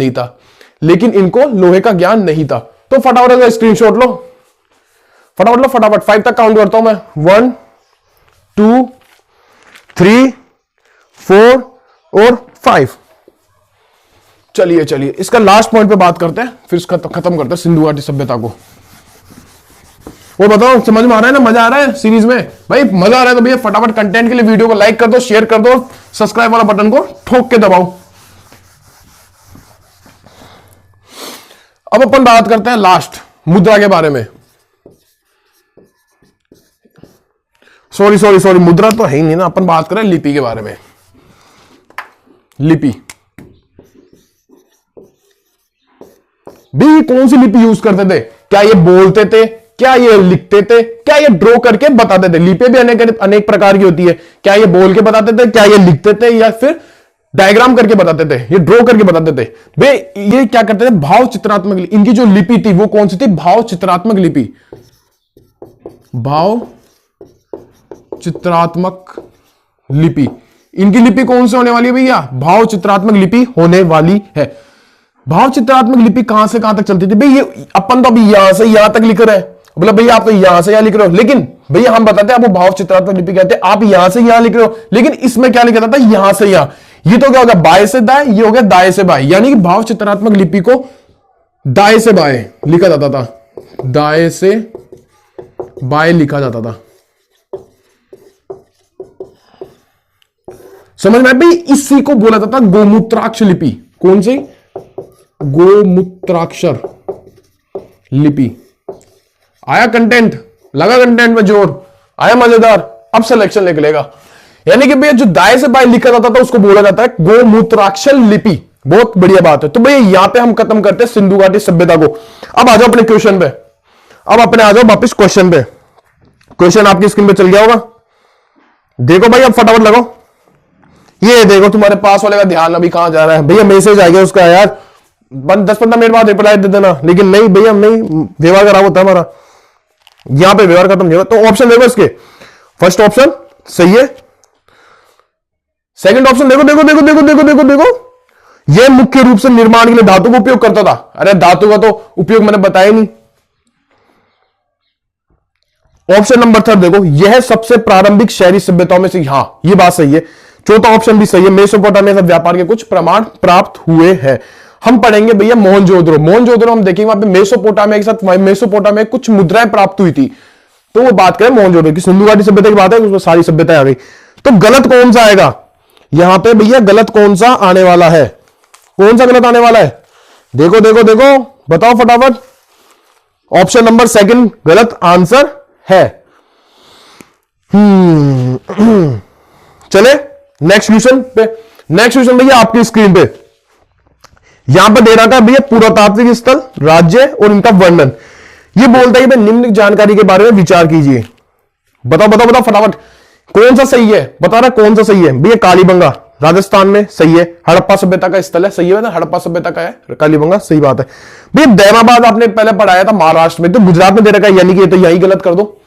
नहीं था, तो फटाफट स्क्रीनशॉट लो, फटाफट 5 तक काउंट करता हूं मैं, 1 2 3 4 और 5। चलिए इसका लास्ट पॉइंट पे बात करते हैं, फिर इसका खत्म करते हैं सिंधु घाटी सभ्यता को। वो बताओ समझ में आ रहा है ना, मजा आ रहा है सीरीज में, भाई मजा आ रहा है तो भैया फटाफट कंटेंट के लिए वीडियो को लाइक कर दो, शेयर कर दो, सब्सक्राइब वाला बटन को ठोक के दबाओ। अब अपन बात करते हैं लास्ट मुद्रा के बारे में। सॉरी मुद्रा तो है ही नहीं ना, अपन बात करें लिपि के बारे में। लिपि भी कौन सी लिपि यूज करते थे, क्या ये बोलते थे, क्या ये लिखते थे, क्या ये ड्रॉ करके बताते थे? लिपि भी अनेक अनेक प्रकार की होती है। क्या ये बोल के बताते थे, क्या ये लिखते थे, या फिर डायग्राम करके बताते थे, ये ड्रॉ करके बताते थे? वे ये क्या करते थे? भाव चित्रात्मक लिपि। इनकी जो लिपि थी वो कौन सी थी? भाव चित्रात्मक लिपि। भाव चित्रात्मक लिपि। इनकी लिपि कौन सी होने वाली है भैया? भाव चित्रात्मक लिपि होने वाली है। भाव चित्रात्मक लिपि कहां से कहां तक चलती थी? भाई ये अपन तो अभी यहां से यहां तक लिख रहे हैं, मतलब भैया आप तो यहां से यहां लिख रहे हो, लेकिन भैया हम बताते हैं आपको भाव चित्रात्मक लिपि कहते हैं। आप यहां से यहां लिख रहे हो, लेकिन इसमें क्या लिखा जाता है? यहां से यहां। ये तो क्या हो गया? बाएं से दाएं, ये हो गया दाएं से बाएं। यानी कि भाव चित्रात्मक लिपि को दाएं से बाएं लिखा जाता था, दाएं से बाएं लिखा जाता था। समझ में? भाई इसी को बोला जाता था गोमूत्राक्ष लिपि। कौन सी? गोमूत्राक्षर लिपि। आया कंटेंट? लगा कंटेंट में जोर? आया मजेदार? अब सिलेक्शन निकलेगा। यानी कि भैया जो दाएं से बाएं लिखा जाता था उसको बोला जाता है गोमूत्राक्षर लिपि। बहुत बढ़िया बात है। तो भैया यहां पे हम खत्म करते हैं सिंधु घाटी सभ्यता को। अब आ जाओ अपने क्वेश्चन पे। अब अपने आ जाओ वापिस क्वेश्चन पे। क्वेश्चन आपकी स्क्रीन पे चल गया होगा, देखो भाई, अब फटाफट लगाओ। ये देखो तुम्हारे पास वाले का ध्यान अभी कहां जा रहा है? भैया मैसेज आ गया उसका यार, 10-15 मिनट बाद रिप्लाई दे देना। लेकिन नहीं भैया, नहीं, व्यवहार खराब होता है हमारा, यहां पे व्यवहार खत्म नहीं होगा। तो ऑप्शन देखो इसके, फर्स्ट ऑप्शन सही है, सेकंड ऑप्शन देखो देखो देखो देखो देखो देखो देखो, यह मुख्य रूप से निर्माण के लिए धातु का उपयोग करता था। अरे धातु का तो उपयोग मैंने बताया नहीं। ऑप्शन नंबर 3 देखो, यह सबसे प्रारंभिक शहरी सभ्यताओं में से, हां यह बात सही है। चौथा ऑप्शन भी सही है, मेसोपोटामिया से व्यापार के कुछ प्रमाण प्राप्त हुए हैं। हम पढ़ेंगे भैया मोहनजोदड़ो। मोहनजोदड़ो हम देखेंगे, वहां पे मेसोपोटामिया के साथ मेसोपोटामिया में कुछ मुद्राएं प्राप्त हुई थी। तो वो बात करें मोहनजोदड़ो की, सिंधु घाटी सभ्यता की बात है, उसमें सारी सभ्यता आ गई। तो गलत कौन सा आएगा यहां पे भैया? गलत कौन सा आने वाला है? कौन सा गलत आने वाला है? देखो देखो देखो, बताओ फटाफट। ऑप्शन नंबर 2 गलत आंसर है। चले नेक्स्ट क्वेश्चन पे। नेक्स्ट क्वेश्चन भैया आपकी स्क्रीन पे यहां पर दे रहा था भैया, पुरातात्विक स्थल, राज्य और इनका वर्णन। ये बोलता है कि निम्न जानकारी के बारे में विचार कीजिए। बताओ बताओ बताओ फटाफट, कौन सा सही है? बता रहा कौन सा सही है भैया? कालीबंगा राजस्थान में सही है, हड़प्पा सभ्यता का स्थल है, सही है ना? हड़प्पा सभ्यता का है कालीबंगा, सही बात है भैया। दैमाबाद आपने पहले पढ़ाया था महाराष्ट्र में, तो गुजरात में दे रखा है, यानी कि ये तो यही गलत कर दो,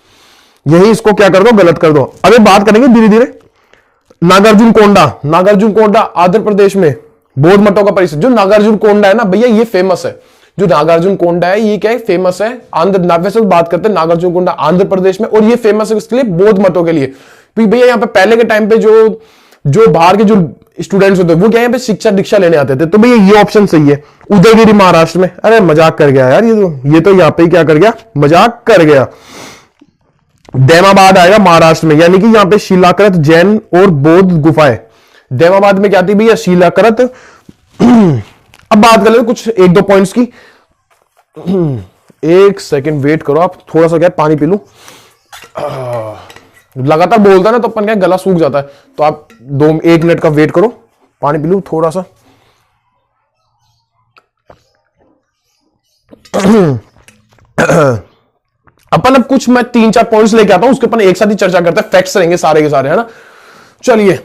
यही इसको क्या कर दो? गलत कर दो। अभी बात करेंगे धीरे धीरे। नागार्जुन कोंडा, नागार्जुन कोंडा आंध्र प्रदेश में बौद्ध मठों का परिसर। जो नागार्जुन कोंडा है ना भैया, ये फेमस है। जो नागार्जुन कोंडा है ये क्या है? फेमस है। आंध्र, वैसे बात करते हैं नागार्जुन कोंडा आंध्र प्रदेश में, और ये फेमस है इसके लिए, बौद्ध मठों के लिए। क्योंकि भैया यहाँ पे पहले के टाइम पे जो बाहर के जो स्टूडेंट्स होते हैं वो क्या यहाँ पे शिक्षा दीक्षा लेने आते थे। तो भैया ये ऑप्शन सही है, उदयगिरी महाराष्ट्र में। अरे मजाक कर गया यार, ये तो यहाँ पे क्या कर गया? मजाक कर गया। दैमाबाद आएगा महाराष्ट्र में, यानी कि यहां पे शिलाकृत जैन और बौद्ध गुफाएं। दैमाबाद में क्या थी भैया? शिलाकृत। अब बात कर ले कुछ 1-2 पॉइंट्स की। एक सेकंड वेट करो आप, थोड़ा सा क्या पानी पी लूं। लगातार बोलता ना तो अपन क्या गला सूख जाता है, तो आप 1 मिनट का वेट करो, पानी पी लूं थोड़ा सा। अपन अब कुछ मैं 3-4 पॉइंट्स लेके आता हूं, उसके अपन एक साथ ही चर्चा करते हैं। फैक्ट्स रहेंगे सारे के सारे, है ना? चलिए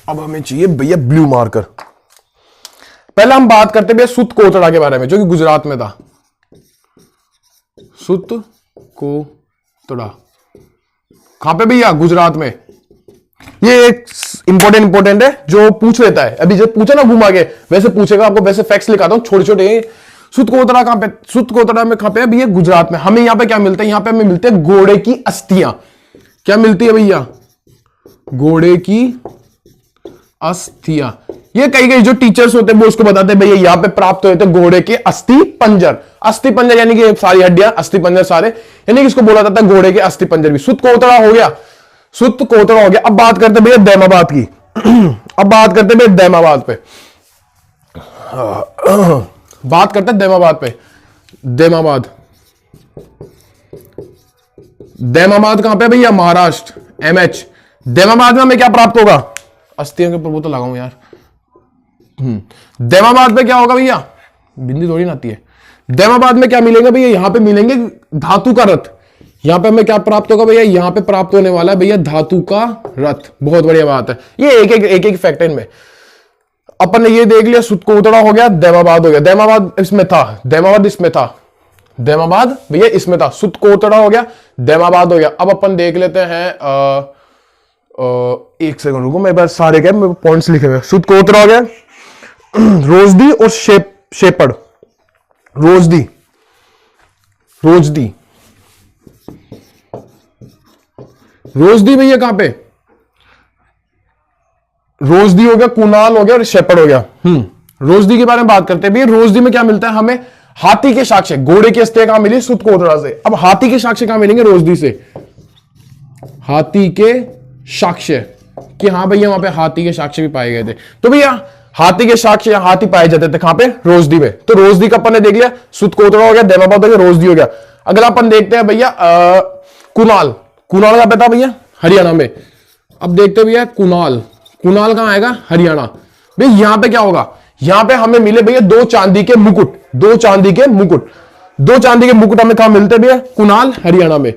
अब हमें चाहिए भैया ब्लू मार्कर। पहले हम बात करते भैया सुत कोतड़ा के बारे में, जो कि गुजरात में था। सुत कोतड़ा कहां पे भैया? गुजरात में। ये एक इंपॉर्टेंट है जो पूछ लेता है। अभी जब पूछा ना घुमा के, वैसे पूछेगा आपको, वैसे फैक्ट्स लिखाता हूं छोटे छोटे। सुत कोतड़ा कहां पे? सुत कोतड़ा में कहां पे है भैया? गुजरात में। हमें यहां पे क्या मिलता है? यहां पे हमें मिलते हैं घोड़े की अस्थियां। क्या मिलती है भैया? घोड़े की अस्थियां। ये कई जो टीचर्स होते हैं वो उसको बताते हैं भैया यहां पे प्राप्त हुए थे घोड़े के अस्थि पंजर। अस्थि पंजर यानी कि सारी हड्डियां, अस्थि पंजर सारे, यानी कि इसको बोला जाता है घोड़े के अस्थि पंजर भी। सुत कोतड़ा हो गया, सुत कोतड़ा हो गया। अब बात करते भैया दैमाबाद की। अब बात करते भैया दैमाबाद पे, बात करते हैं दैमाबाद पे। दैमाबाद दैमाबाद कहां पे भैया? महाराष्ट्र, MH। दैमाबाद में हमें क्या प्राप्त होगा? अस्थियों के प्रभु तो लगाऊं यार। दैमाबाद में क्या होगा भैया? बिंदी थोड़ी ना आती है। दैमाबाद में क्या मिलेंगे भैया? यहां पे मिलेंगे धातु का रथ। यहां पे हमें क्या प्राप्त होगा भैया? यहां पे प्राप्त होने वाला है भैया धातु का रथ। बहुत बढ़िया बात है। ये एक फैक्ट है इनमें। अपन ने ये देख लिया, सुतकोतड़ा हो गया, दैमाबाद हो गया। दैमाबाद इसमें था, दैमाबाद इसमें था, दैमाबाद भैया इसमें था, सुतकोतड़ा हो गया, दैमाबाद हो गया। अब अपन देख लेते हैं एक सेकंड रुको, मैं बस सारे क्या पॉइंट्स लिखे हुए। सुतकोतड़ा हो गया, रोजदी और शेपड़, रोजदी, रोजदी, रोजदी भैया कहां पे? रोजदी हो गया, कुनाल हो गया और शेपड़ हो गया। रोजदी के बारे में बात करते हैं भैया। रोजदी में क्या मिलता है हमें? हाथी के साक्ष्य, घोड़े की अस्थियां कहां मिली? सुतकोतड़ा से। अब हाथी के साक्ष्य कहां मिलेंगे? रोजदी से। हाथी के साक्ष्य कि हाँ भैया वहां पे हाथी के साक्ष्य भी पाए गए थे। तो भैया हाथी के साक्ष्य हाथी पाए जाते थे कहां पे? रोजदी में। तो रोजदी का अपन ने देख लिया, सुतकोतड़ा हो गया, दैमाबाद हो गया, रोजदी हो गया। अगला अपन देखते हैं भैया कुनाल। कुनाल का पता भैया? हरियाणा में। अब देखते हैं भैया कुनाल, कुनाल कहां आएगा? हरियाणा। भैया यहां पे क्या होगा? यहां पे हमें मिले भैया दो चांदी के मुकुट, दो चांदी के मुकुट, दो चांदी के मुकुट हमें कहां मिलते भैया? कुनाल, हरियाणा में।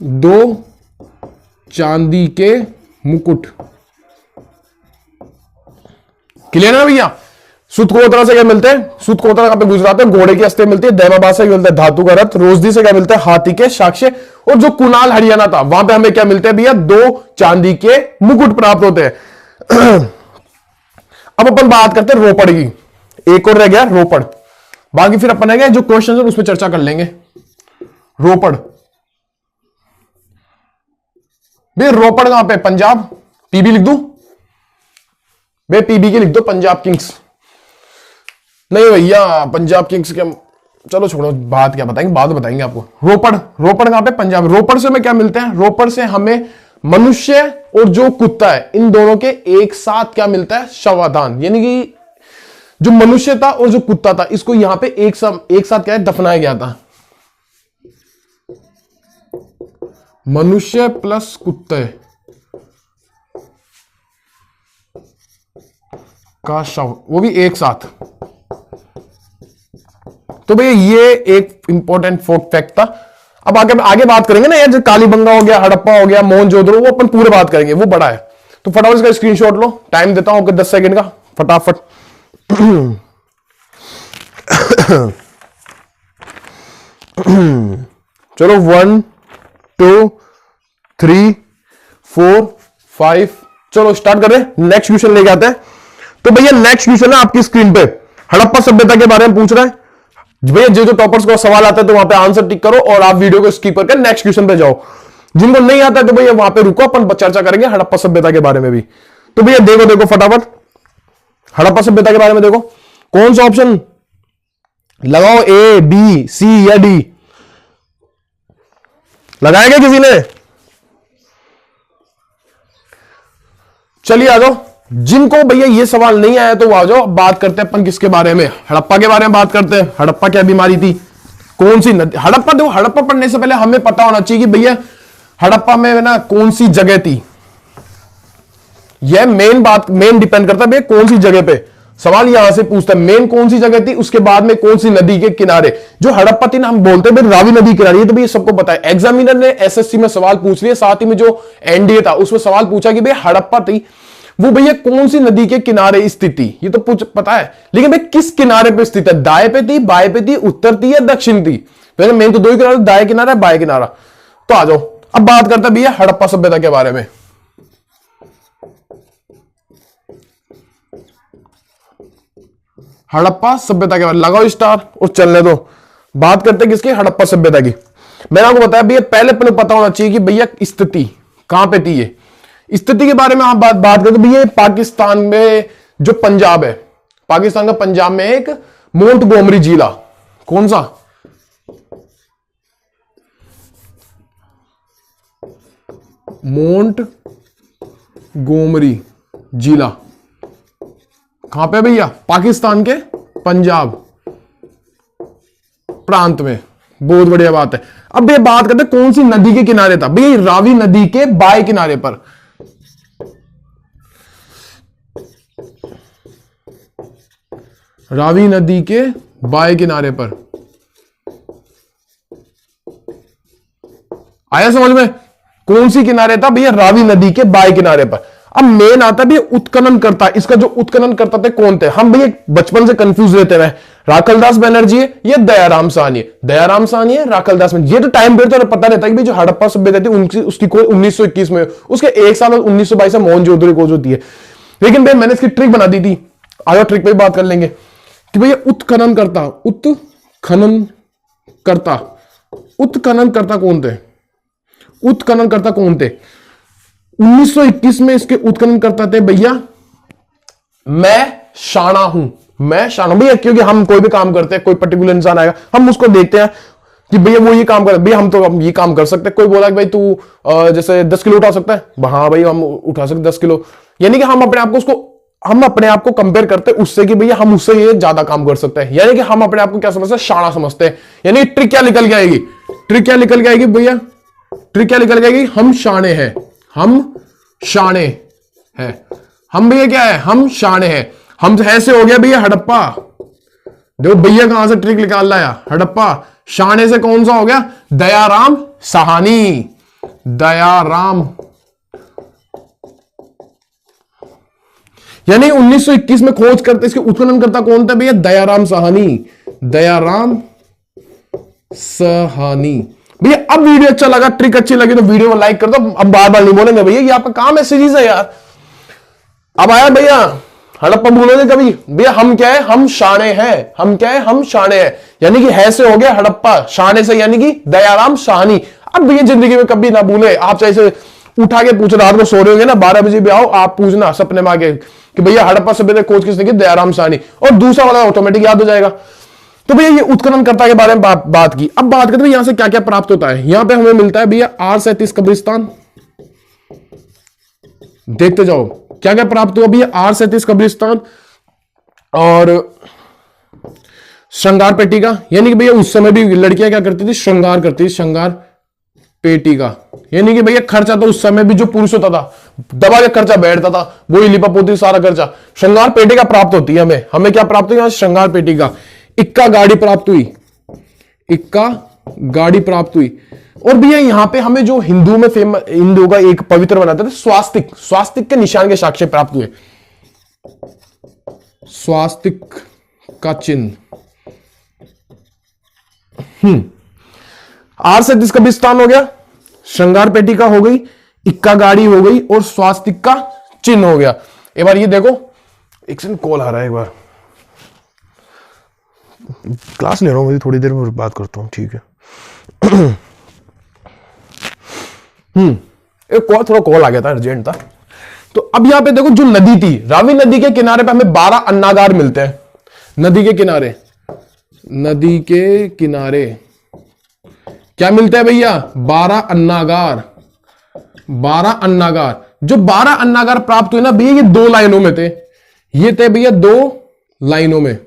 दो चांदी के मुकुट, क्लियर है भैया? सुतकोतड़ा से क्या मिलते हैं? सुतकोतड़ा कहां पे गुजरात है, घोड़े की अस्थियां मिलती है। दैमाबाद से मिलता है धातु का रथ। रोजदी से क्या मिलता है? हाथी के साक्ष्य। और जो कुनाल हरियाणा था वहां पे हमें क्या मिलते हैं भैया? दो चांदी के मुकुट प्राप्त होते हैं। अब अपन बात करते हैं रोपड़ की। एक और रह गया रोपड़, बाकी फिर अपन है जो क्वेश्चन है उसमें चर्चा कर लेंगे। रोपड़ भैया, रोपड़ कहां पे? पंजाब। पीबी लिख दूं भैया? पीबी के लिख दो, पंजाब किंग्स। नहीं भैया पंजाब किंग्स के, चलो छोड़ो, बात क्या बताएंगे, बाद में बताएंगे आपको। रोपड़, रोपड़ कहां पे? पंजाब। रोपड़ से हमें क्या मिलते हैं? रोपड़ से हमें मनुष्य और जो कुत्ता है इन दोनों के एक साथ क्या मिलता है? शवाधान। यानी कि जो मनुष्य था और जो कुत्ता था इसको यहां पे एक साथ क्या है? दफनाया गया था। मनुष्य प्लस कुत्ते का शव, वो भी एक साथ। तो भैया ये एक इंपॉर्टेंट फैक्ट था। अब आगे बात करेंगे ना यार, जो कालीबंगा हो गया, हड़प्पा हो गया, मोहनजोदड़ो, वो अपन पूरे बात करेंगे, वो बड़ा है। तो फटाफट इसका स्क्रीनशॉट लो, टाइम देता हूं 10 सेकंड का, फटाफट। चलो 1 2 3 4 5, चलो स्टार्ट करें। नेक्स्ट क्वेश्चन लेके आते हैं। तो भैया नेक्स्ट क्वेश्चन है आपकी स्क्रीन पे, हड़प्पा सभ्यता के बारे में पूछ रहा है भैया। जो टॉपर्स को सवाल आता है तो वहां पे आंसर टिक करो और आप वीडियो को स्किप करके नेक्स्ट क्वेश्चन पे जाओ। जिनको नहीं आता है तो भैया वहां पे रुको, अपन चर्चा करेंगे हड़प्पा सभ्यता के बारे में भी। तो भैया देखो फटाफट, हड़प्पा सभ्यता के बारे में देखो, कौन सा ऑप्शन लगाओ? ए, बी, सी या डी? लगाएगा किसी ने? चलिए आ जाओ। जिनको भैया ये सवाल नहीं आया तो वो आ जाओ। बात करते हैं अपन किसके बारे में? हड़प्पा के बारे में बात करते हैं। हड़प्पा क्या बीमारी थी? कौन सी नदी? हड़प्पा देखो, हड़प्पा पढ़ने से पहले हमें पता होना चाहिए कि भैया हड़प्पा में ना कौन सी जगह थी। यह मेन डिपेंड करता है भैया कौन सी जगह पे। सवाल यहां से पूछता है मेन कौन सी जगह थी, उसके बाद में कौन सी नदी के किनारे। जो हड़प्पा थी ना, हम बोलते हैं रावी नदी किनारे, ये तो भैया सबको पता है। एग्जामिनर ने एसएससी में सवाल पूछ लिया, साथ ही में जो एनडीए था उसमें सवाल पूछा कि भैया हड़प्पा थी वो भैया कौन सी नदी के किनारे स्थित थी, ये तो पता है, लेकिन भाई किस किनारे पे स्थित है? दाएं पे थी, बाएं पे थी, उत्तर थी या दक्षिण थी? वैसे मेन तो दो ही किनारे, दाएं किनारा बाएं किनारा। तो आ जाओ अब बात करते हैं भैया हड़प्पा सभ्यता के बारे में। हड़प्पा सभ्यता के बारे में लगाओ स्टार और चलने दो। बात करते हैं किसकी? हड़प्पा सभ्यता की। मैंने आपको बताया भैया पहले अपने पता होना चाहिए कि भैया स्थिति कहां पे थी। ये स्थिति के बारे में आप बात करते भैया पाकिस्तान में जो पंजाब है, पाकिस्तान का पंजाब में एक मोंटगोमरी जिला, कौन सा? मोंटगोमरी जिला कहां पे भैया? पाकिस्तान के पंजाब प्रांत में। बहुत बढ़िया बात है। अब ये बात करते हैं कौन सी नदी के किनारे था भैया, रावी नदी के बाएं किनारे पर। रावी नदी के बाएं किनारे पर। आया समझ में? कौन सी किनारे था भैया? रावी नदी के बाएं किनारे पर। अब मेन आता भैया उत्खनन करता, इसका जो उत्खनन करता थे कौन थे? हम भैया बचपन से कंफ्यूज रहते हैं, राखलदास बनर्जी है या दयाराम साहनी है, दयाराम साहनी है राखलदास बनर्जी। ये तो टाइम पीरियड तो पता रहता है कि भाई जो हड़प्पा सभ्यता थी उनकी उसकी कोई 1921 में, उसके एक साल 1922 में मोहनजोदड़ो खोज होती है। लेकिन भैया मैंने इसकी ट्रिक बना दी थी, आगे ट्रिक पे बात कर लेंगे कि भैया उत्खनन करता, उत्खनन करता, उत्खनन करता कौन थे? उत्खनन करता कौन थे? 1921 में इसके उत्खनन करता थे भैया मैं शाणा हूं, मैं शाणा भैया, क्योंकि हम कोई भी काम करते हैं, कोई पर्टिकुलर इंसान आएगा, हम उसको देखते हैं कि भैया वो ये काम कर, भैया हम तो ये काम कर सकते हैं। कोई बोला कि भाई तू जैसे 10 किलो उठा सकता है, हाँ भाई हम उठा सकते 10 किलो, यानी कि हम अपने आप को कंपेयर करते हैं उससे कि भैया हम उससे ये ज्यादा काम कर सकते हैं, यानी कि हम अपने आप को क्या समझते हैं? शाणा समझते हैं। यानी ट्रिक क्या निकल के आएगी? ट्रिक क्या निकल के आएगी भैया? ट्रिक क्या निकल के आएगी? हम शाणे हैं, हम शाणे हैं, हम भैया क्या है? हम शाणे हैं। हम ऐसे हो गया भैया हड़प्पा, देखो भैया कहां से ट्रिक निकाल लाया, हड़प्पा। शाणे से कौन सा हो गया? दयाराम साहनी, दयाराम, यानी 1921 में खोज करते, इसके उत्खनन करता कौन था भैया? दयाराम साहनी, दयाराम साहनी। भैया अब वीडियो अच्छा लगा, ट्रिक अच्छी लगी तो वीडियो को लाइक कर दो। अब बार बार नहीं बोलेंगे भैया, ये आपका काम है, सीरीज है यार। अब आया भैया हड़प्पा, बोलोगे कभी भैया हम क्या है? हम शाणे हैं, हम क्या है? हम शाणे हैं, यानी कि है से हो गया हड़प्पा, शाणे से यानी कि दयाराम साहनी। अब भैया जिंदगी में कभी ना भूले, आप चाहे उठा के पूछ, रात को सो रहे होंगे ना 12 बजे भी आओ, आप पूछना सपने में आके कि भैया हड़प्पा सभ्यता खोज किसने की? दयाराम साहनी, और दूसरा वाला ऑटोमेटिक याद हो जाएगा। तो भैया ये उत्खननकर्ता के बारे में बात की। अब बात करते हैं यहां से क्या क्या प्राप्त होता है। यहां पे हमें मिलता है भैया R37 कब्रिस्तान, देखते जाओ क्या क्या प्राप्त हुआ भैया। R37 कब्रिस्तान और श्रृंगार पेटिका, यानी कि भैया उस समय भी लड़कियां क्या करती थी? श्रृंगार करती थी, श्रृंगार पेटिका, यानी कि भैया खर्चा तो उस समय भी जो पुरुष होता था दबा के खर्चा बैठता था, वही लिपा पोती सारा खर्चा। श्रृंगार पेटिका प्राप्त होती है हमें, हमें क्या प्राप्त हुई? श्रृंगार पेटिका। इक्का गाड़ी प्राप्त हुई, इक्का गाड़ी प्राप्त हुई। और भैया यहां पे हमें जो हिंदू में फेमस, हिंदू का एक पवित्र बनाते थे स्वास्तिक, स्वास्तिक के निशान के साक्ष्य प्राप्त हुए, स्वास्तिक का चिन्ह। R37 कब्रिस्तान हो गया, श्रृंगार पेटिका हो गई, इक्का गाड़ी हो गई और स्वास्तिक का चिन्ह हो गया। एक बार ये देखो, एक सेकंड कॉल आ रहा है, एक बार क्लास ले रहा हूं, मुझे थोड़ी देर में बात करता हूं, ठीक है। एक कॉल, थोड़ा कॉल आ गया था, अर्जेंट था। तो अब यहां पे देखो जो नदी थी, रावी नदी के किनारे पे हमें 12 अन्नागार मिलते हैं। नदी के किनारे, नदी के किनारे क्या मिलता है भैया? 12 अन्नागार, 12 अन्नागार। जो 12 अन्नागार प्राप्त हुए ना भैया, ये 2 लाइनों में थे, ये थे भैया 2 लाइनों में।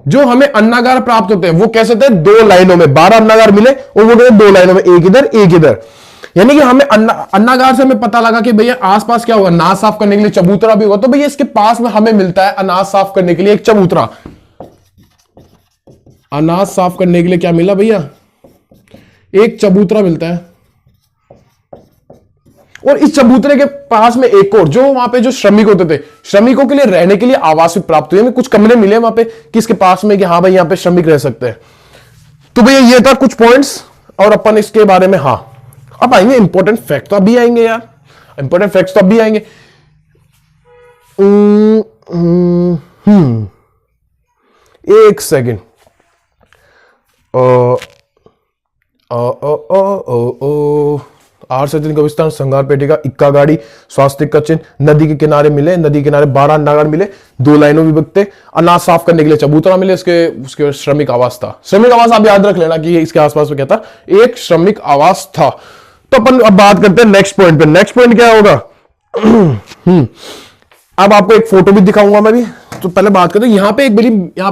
जो हमें अन्नागार प्राप्त होते हैं वो कैसे थे? 2 लाइनों में, 12 अन्नागार मिले और वो 2 लाइनों में, एक इधर एक इधर। यानी कि हमें अन्नागार से हमें पता लगा कि भैया आसपास क्या होगा? अनाज साफ करने के लिए चबूतरा भी होगा, तो भैया इसके पास में हमें मिलता है अनाज साफ करने के लिए एक चबूतरा। अनाज साफ करने के लिए क्या मिला भैया? एक चबूतरा मिलता है। और इस चबूतरे के पास में एक और, जो वहां पे जो श्रमिक होते थे, श्रमिकों के लिए रहने के लिए आवास भी प्राप्त हुए, कुछ कमरे मिले वहां पे कि इसके पास में कि हाँ भाई यहां पे श्रमिक रह सकते हैं। तो भैया ये था कुछ पॉइंट्स, और अपन इसके बारे में, हाँ अब आएंगे इंपॉर्टेंट फैक्ट, तो अभी आएंगे यार, इंपॉर्टेंट फैक्ट्स तो अभी आएंगे। एक सेकेंड, R37 कब्रिस्तान, श्रृंगार पेटिका, इक्का गाड़ी, स्वास्तिक का चिन्ह, नदी के किनारे मिले, नदी के किनारे 12 अन्नागार मिले, 2 लाइनों में विभक्त, अनाज साफ करने के लिए चबूतरा मिले, उसके श्रमिक आवास था। श्रमिक आवास आप याद रख लेना कि इसके आसपास में क्या था? एक श्रमिक आवास था। तो अपन अब बात करते हैं नेक्स्ट पॉइंट पे। नेक्स्ट पॉइंट क्या होगा? अब आपको एक फोटो भी दिखाऊंगा मैं भी। तो पहले बात करते हैं, यहां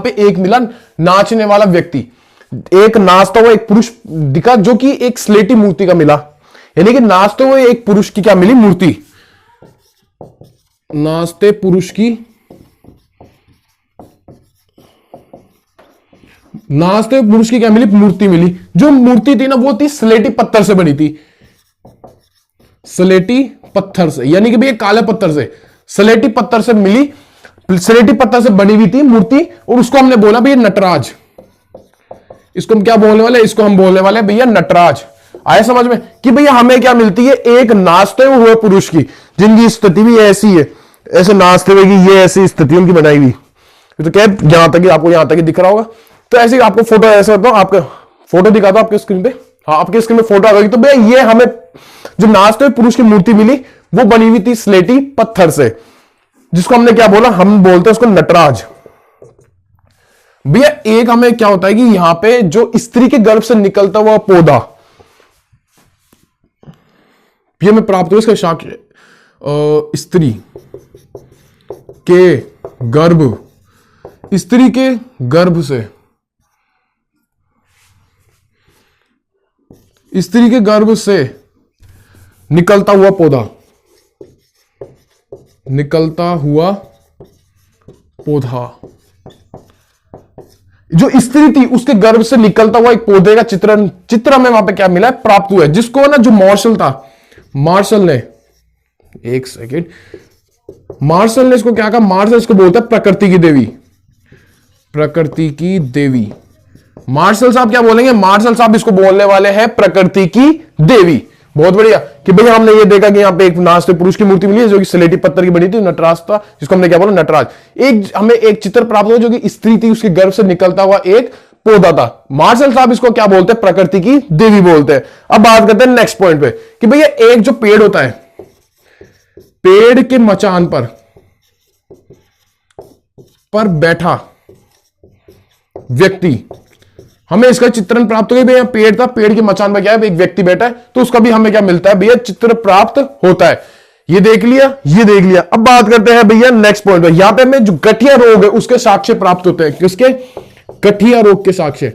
पे एक मिला नाचने वाला व्यक्ति। एक नाचता हुआ एक पुरुष दिखा जो कि एक स्लेटी मूर्ति का मिला, यानी कि नाचते हुए एक पुरुष की क्या मिली? मूर्ति। नाचते पुरुष की, नाचते पुरुष की क्या मिली? मूर्ति मिली। जो मूर्ति थी ना वो थी स्लेटी पत्थर से बनी थी, स्लेटी पत्थर से, यानी कि भैया काले पत्थर से, स्लेटी पत्थर से मिली, स्लेटी पत्थर से बनी हुई थी मूर्ति। और उसको हमने बोला भैया नटराज। इसको हम क्या बोलने वाले? इसको हम बोलने वाले भैया नटराज। आए समझ में कि भैया हमें क्या मिलती है? एक नाचते हुए पुरुष की, जिनकी स्थिति भी ऐसी है, ऐसे नाचते हुए की ये ऐसी स्थिति उनकी बनाई हुई। तो क्या यहां तक, आपको यहां तक ही दिख रहा होगा। तो ऐसे आपको फोटो ऐसे होता, आपका फोटो दिखा दो आपके स्क्रीन पे। हाँ, आपके स्क्रीन में फोटो आ गई। तो भैया ये हमें जो नाचते हुए पुरुष की मूर्ति मिली वो बनी हुई थी स्लेटी पत्थर से, जिसको हमने क्या बोला? हम बोलते हैं उसको नटराज। भैया एक हमें क्या होता है कि यहां पे जो स्त्री के गर्भ से निकलता हुआ पौधा, ये मैं प्राप्त हुआ इसका साक्ष्य, स्त्री के गर्भ, स्त्री के गर्भ से, स्त्री के गर्भ से निकलता हुआ पौधा, निकलता हुआ पौधा, जो स्त्री थी उसके गर्भ से निकलता हुआ एक पौधे का चित्र हमें वहां पे क्या मिला है? प्राप्त हुआ है। जिसको ना जो मार्शल था, मार्शल ने, एक सेकेंड, मार्शल ने इसको क्या कहा? मार्शल इसको बोलता है प्रकृति की देवी, प्रकृति की देवी। मार्शल साहब क्या बोलेंगे? मार्शल साहब इसको बोलने वाले हैं प्रकृति की देवी। बहुत बढ़िया कि भैया हमने ये देखा कि यहाँ पे एक नाचते पुरुष की मूर्ति मिली है जो कि स्लेटी पत्थर की बनी थी, नटराज था, जिसको हमने क्या बोला? नटराज। एक हमें एक चित्र प्राप्त हुआ जो कि स्त्री थी, उसके गर्भ से निकलता हुआ एक पौधा था। मार्शल साहब इसको क्या बोलते हैं? प्रकृति की देवी बोलते हैं। अब बात करते हैं नेक्स्ट पॉइंट पे कि भैया एक जो पेड़ होता है, पेड़ के मचान पर बैठा व्यक्ति, हमें इसका चित्रण प्राप्त हो गया। भैया पेड़ था, पेड़ के मचान पर क्या है? एक व्यक्ति बैठा है, तो उसका भी हमें क्या मिलता है? भैया चित्र प्राप्त होता है। ये देख लिया, ये देख लिया। अब बात करते हैं भैया नेक्स्ट पॉइंट पर। यहां पे हमें जो गठिया रोग है उसके साक्ष्य प्राप्त होते हैं। किसके? गठिया रोग के साक्ष्य,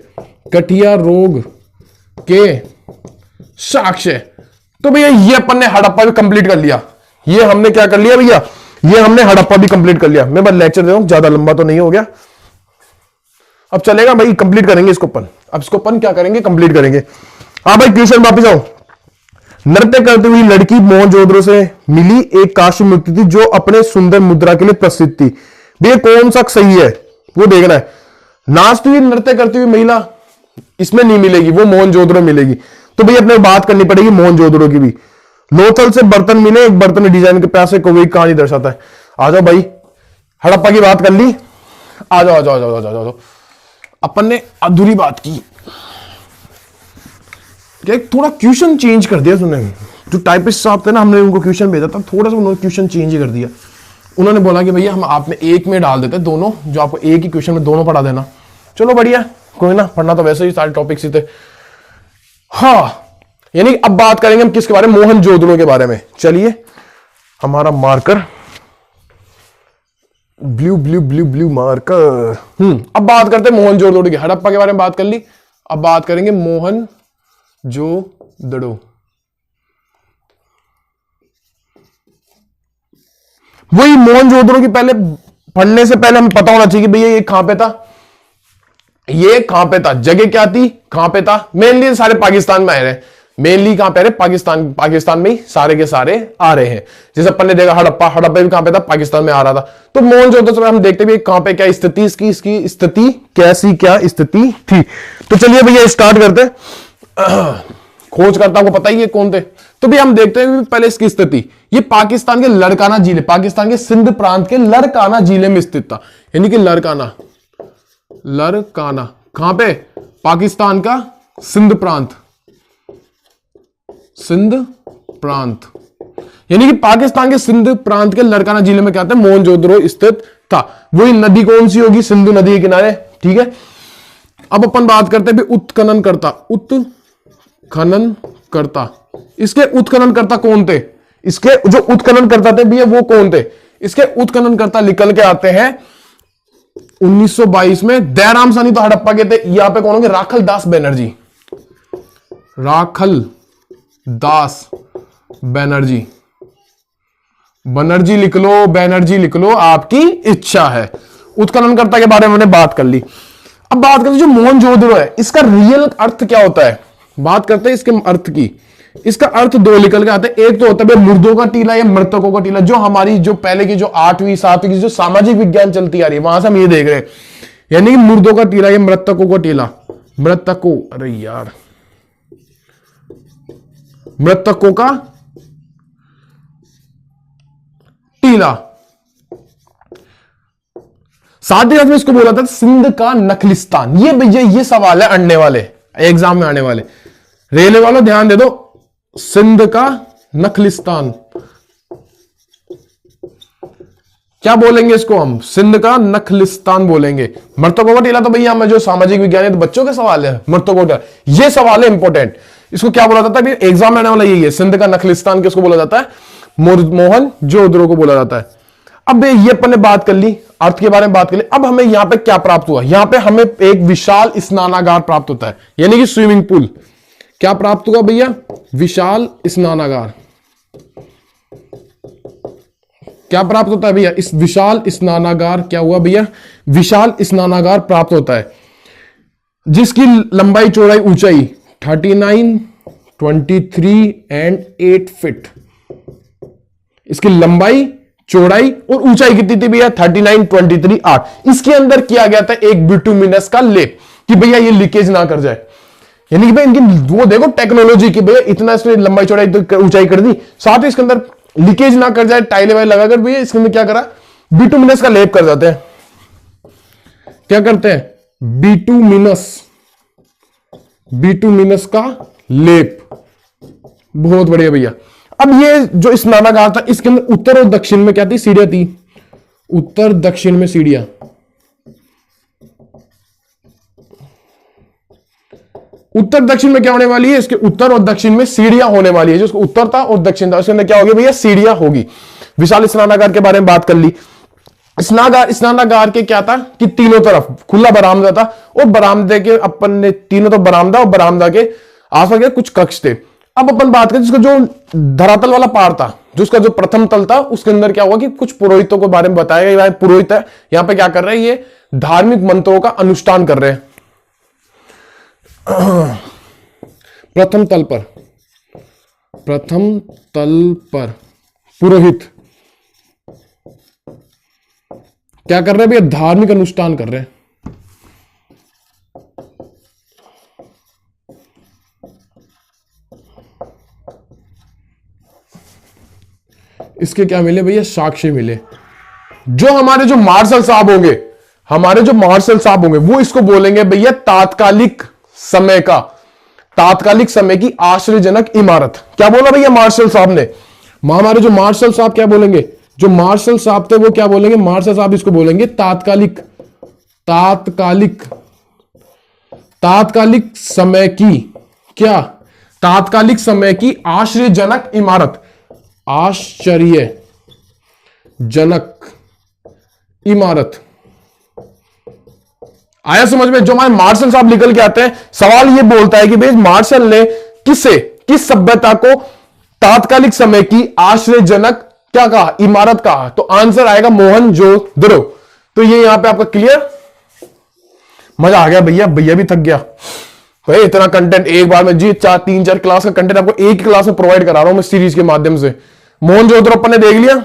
गठिया रोग के साक्ष्य। तो भैया ये अपन ने हड़प्पा भी कंप्लीट कर लिया। ये हमने क्या कर लिया भैया? ये हमने हड़प्पा भी कंप्लीट कर लिया। मैं बस लेक्चर दे रहा हूं, ज्यादा लंबा तो नहीं हो गया। अब चलेगा भाई, कंप्लीट करेंगे इसको अपन। अब इसको अपन क्या करेंगे? कंप्लीट करेंगे। हाँ भाई, क्वेश्चन वापस आओ। नृत्य करती हुई लड़की मोहनजोदड़ो से मिली एक काशी मूर्ति थी जो अपने सुंदर मुद्रा के लिए प्रसिद्ध थी। भैया कौन सा सही है वो देखना है। नाचती हुई नृत्य करती हुई महिला इसमें नहीं मिलेगी, वो मोहनजोदड़ो मिलेगी। तो भैया अपने बात करनी पड़ेगी मोहनजोदड़ो की भी। लोथल से बर्तन मिले, एक बर्तन डिजाइन के प्यासे को वही कहानी दर्शाता है। आ जाओ भाई, हड़प्पा की बात कर ली। आ जाओ आ जाओ आ जाओ आ जाओ आ जाओ। अपन ने अधूरी बात की, थोड़ा क्वेश्चन चेंज कर दिया तूने। जो टाइपिस्ट साहब थे ना, हमने उनको क्वेश्चन भेजा था, थोड़ा सा उन्होंने क्वेश्चन चेंज ही कर दिया। उन्होंने बोला कि भैया हम आप में एक में डाल देते दोनों, जो आपको एक ही क्वेश्चन में दोनों पढ़ा देना। चलो बढ़िया, कोई ना, पढ़ना तो वैसे ही सारे टॉपिक्स ही थे। हाँ, यानी अब बात करेंगे हम किसके बारे में? मोहनजोदड़ो के बारे में। चलिए, हमारा marker blue blue blue blue marker. अब बात करते हैं मोहनजोदड़ो की। हड़प्पा के बारे में बात कर ली, अब बात करेंगे मोहनजोदड़ो। वही मोहनजोदड़ो की पहले पढ़ने से पहले हमें पता होना चाहिए कि भैया ये कहां पे था, ये कहां पे था, जगह क्या थी, कहां पे था। मेनली सारे पाकिस्तान में आ रहे हैं, मेनली कहां पे रहे? पाकिस्तान में ही सारे के सारे आ रहे हैं। जैसे अपन ने देखा हड़प्पा भी कहां पे था? पाकिस्तान में आ रहा था। तो मोहनजोदड़ो हम देखते भी कहां पे क्या स्थिति, इसकी स्थिति कैसी, क्या स्थिति थी। तो चलिए भैया स्टार्ट करते हैं। खोजकर्ता को पता ही है कौन थे, तो भी हम देखते हैं पहले इसकी स्थिति। ये पाकिस्तान के लड़काना जिले, पाकिस्तान के सिंध प्रांत के लड़काना जिले में स्थित था। यानी कि लड़काना कहां पे? पाकिस्तान का सिंध प्रांत, यानी कि पाकिस्तान के सिंध प्रांत के लड़काना जिले में क्या था? मोहनजोदड़ो स्थित था। वही नदी कौन सी होगी? सिंधु नदी के किनारे। ठीक है, अब अपन बात करते हैं उत्खननकर्ता। इसके उत्खननकर्ता कौन थे? इसके जो उत्खनन करता थे भैया वो कौन थे? इसके उत्खननकर्ता निकल के आते हैं 1922 में दयाराम साहनी तो हड़प्पा के थे। यहां पे कौन होंगे? राखल दास बनर्जी। राखल दास बनर्जी। बनर्जी लिख लो, बैनर्जी लिख लो, आपकी इच्छा है। उत्खननकर्ता के बारे में हमने बात कर ली। अब बात करते हैं जो मोहनजोदड़ो है, इसका रियल अर्थ क्या होता है। बात करते हैं इसके अर्थ की। इसका अर्थ दो निकल के आते हैं। एक तो होता है मुर्दों का टीला या मृतकों का टीला, जो हमारी जो पहले की जो 8वीं 7वीं की जो सामाजिक विज्ञान चलती आ रही है, वहां से हम ये देख रहे हैं। यानी कि मुर्दों का टीला या मृतकों का टीला। मृतकों, अरे यार, मृतकों का टीला। साथ ही साथ में इसको बोला था सिंध का नखलिस्तान। ये भैया ये सवाल है अड़ने वाले, एग्जाम में आने वाले। रेलवे वालों ध्यान दे दो, सिंध का नखलिस्तान क्या बोलेंगे इसको हम? सिंध का नखलिस्तान बोलेंगे। मृतकों का टीला तो भैया हमें जो सामाजिक विज्ञान है तो बच्चों के सवाल है। मृतकों का टीला ये सवाल है इंपॉर्टेंट। इसको क्या बोला जाता है? एग्जाम में आने वाला यही है। सिंध का नखलिस्तान किसको बोला जाता है? मोहनजोदड़ो को बोला जाता है। अब ये अपन ने बात कर ली, अर्थ के बारे में बात कर ली। अब हमें यहां पे क्या प्राप्त हुआ? यहां पे हमें एक विशाल स्नानागार प्राप्त होता है, यानी कि स्विमिंग पूल। क्या प्राप्त हुआ भैया? विशाल स्नानागार। क्या प्राप्त होता है भैया? इस विशाल स्नानागार क्या हुआ भैया? विशाल स्नानागार प्राप्त होता है, जिसकी लंबाई चौड़ाई ऊंचाई 39, 23 एंड 8 फीट। इसकी लंबाई चौड़ाई और ऊंचाई कितनी थी भैया? 39, 23, 8। इसके अंदर किया गया था एक बिटुमिनस का लेप कि भैया ये लीकेज ना कर जाए। यानी कि भाई इनकी वो देखो टेक्नोलॉजी की, भैया इतना इसने लंबाई चौड़ाई तो ऊंचाई कर दी, साथ ही इसके अंदर लीकेज ना कर जाए, टाइले वाइल लगाकर भैया इसके अंदर क्या करा? बिटुमिनस का लेप कर जाते हैं। क्या करते हैं? बिटुमिनस का लेप। बहुत बढ़िया भैया। अब ये जो स्नानागार था, इसके अंदर उत्तर और दक्षिण में क्या थी? सीढ़ियां थी। उत्तर दक्षिण में सीढ़ियां। उत्तर दक्षिण में क्या होने वाली है? इसके उत्तर और दक्षिण में सीढ़ियां होने वाली है। जो उत्तर था और दक्षिण था, उसके अंदर क्या होगी भैया? सीढ़ियां होगी। विशाल स्नानागार के बारे में बात कर ली। स्नानागार के क्या था कि तीनों तरफ खुला बरामदा था, और बरामदे के अपन ने तीनों तरफ बरामदा, और बरामदा के आसपास के कुछ कक्ष थे। अब अपन बात करें जिसका जो धरातल वाला पार था, जो उसका जो प्रथम तल था, उसके अंदर क्या हुआ कि कुछ पुरोहितों के बारे में बताया गया। पुरोहित है यहां पे क्या कर रहे हैं? ये धार्मिक मंत्रों का अनुष्ठान कर रहे हैं। प्रथम तल पर पुरोहित क्या कर रहे हैं भैया? धार्मिक अनुष्ठान कर रहे हैं। इसके क्या मिले भैया? साक्ष्य मिले। जो हमारे जो मार्शल साहब होंगे, वो इसको बोलेंगे भैया तात्कालिक समय की आश्चर्यजनक इमारत। क्या बोला भैया मार्शल साहब ने? हमारे जो मार्शल साहब क्या बोलेंगे? जो मार्शल साहब थे वो क्या बोलेंगे? मार्शल साहब इसको बोलेंगे तात्कालिक समय की क्या? तात्कालिक समय की आश्चर्यजनक इमारत। आश्चर्यजनक इमारत आया समझ में? जो हमारे मार्शल साहब निकल के आते हैं, सवाल ये बोलता है कि भाई मार्शल ने किस सभ्यता को तात्कालिक समय की आश्चर्यजनक क्या कहा? इमारत कहा। तो आंसर आएगा मोहनजोदड़ो। तो ये यहां पे आपका क्लियर। मजा आ गया भैया, भैया भी थक गया। भाई इतना कंटेंट एक बार में जी 3-4 क्लास का कंटेंट आपको एक ही क्लास में प्रोवाइड करा रहा हूं मैं सीरीज के माध्यम से। मोहनजोदड़ो अपन ने देख लिया,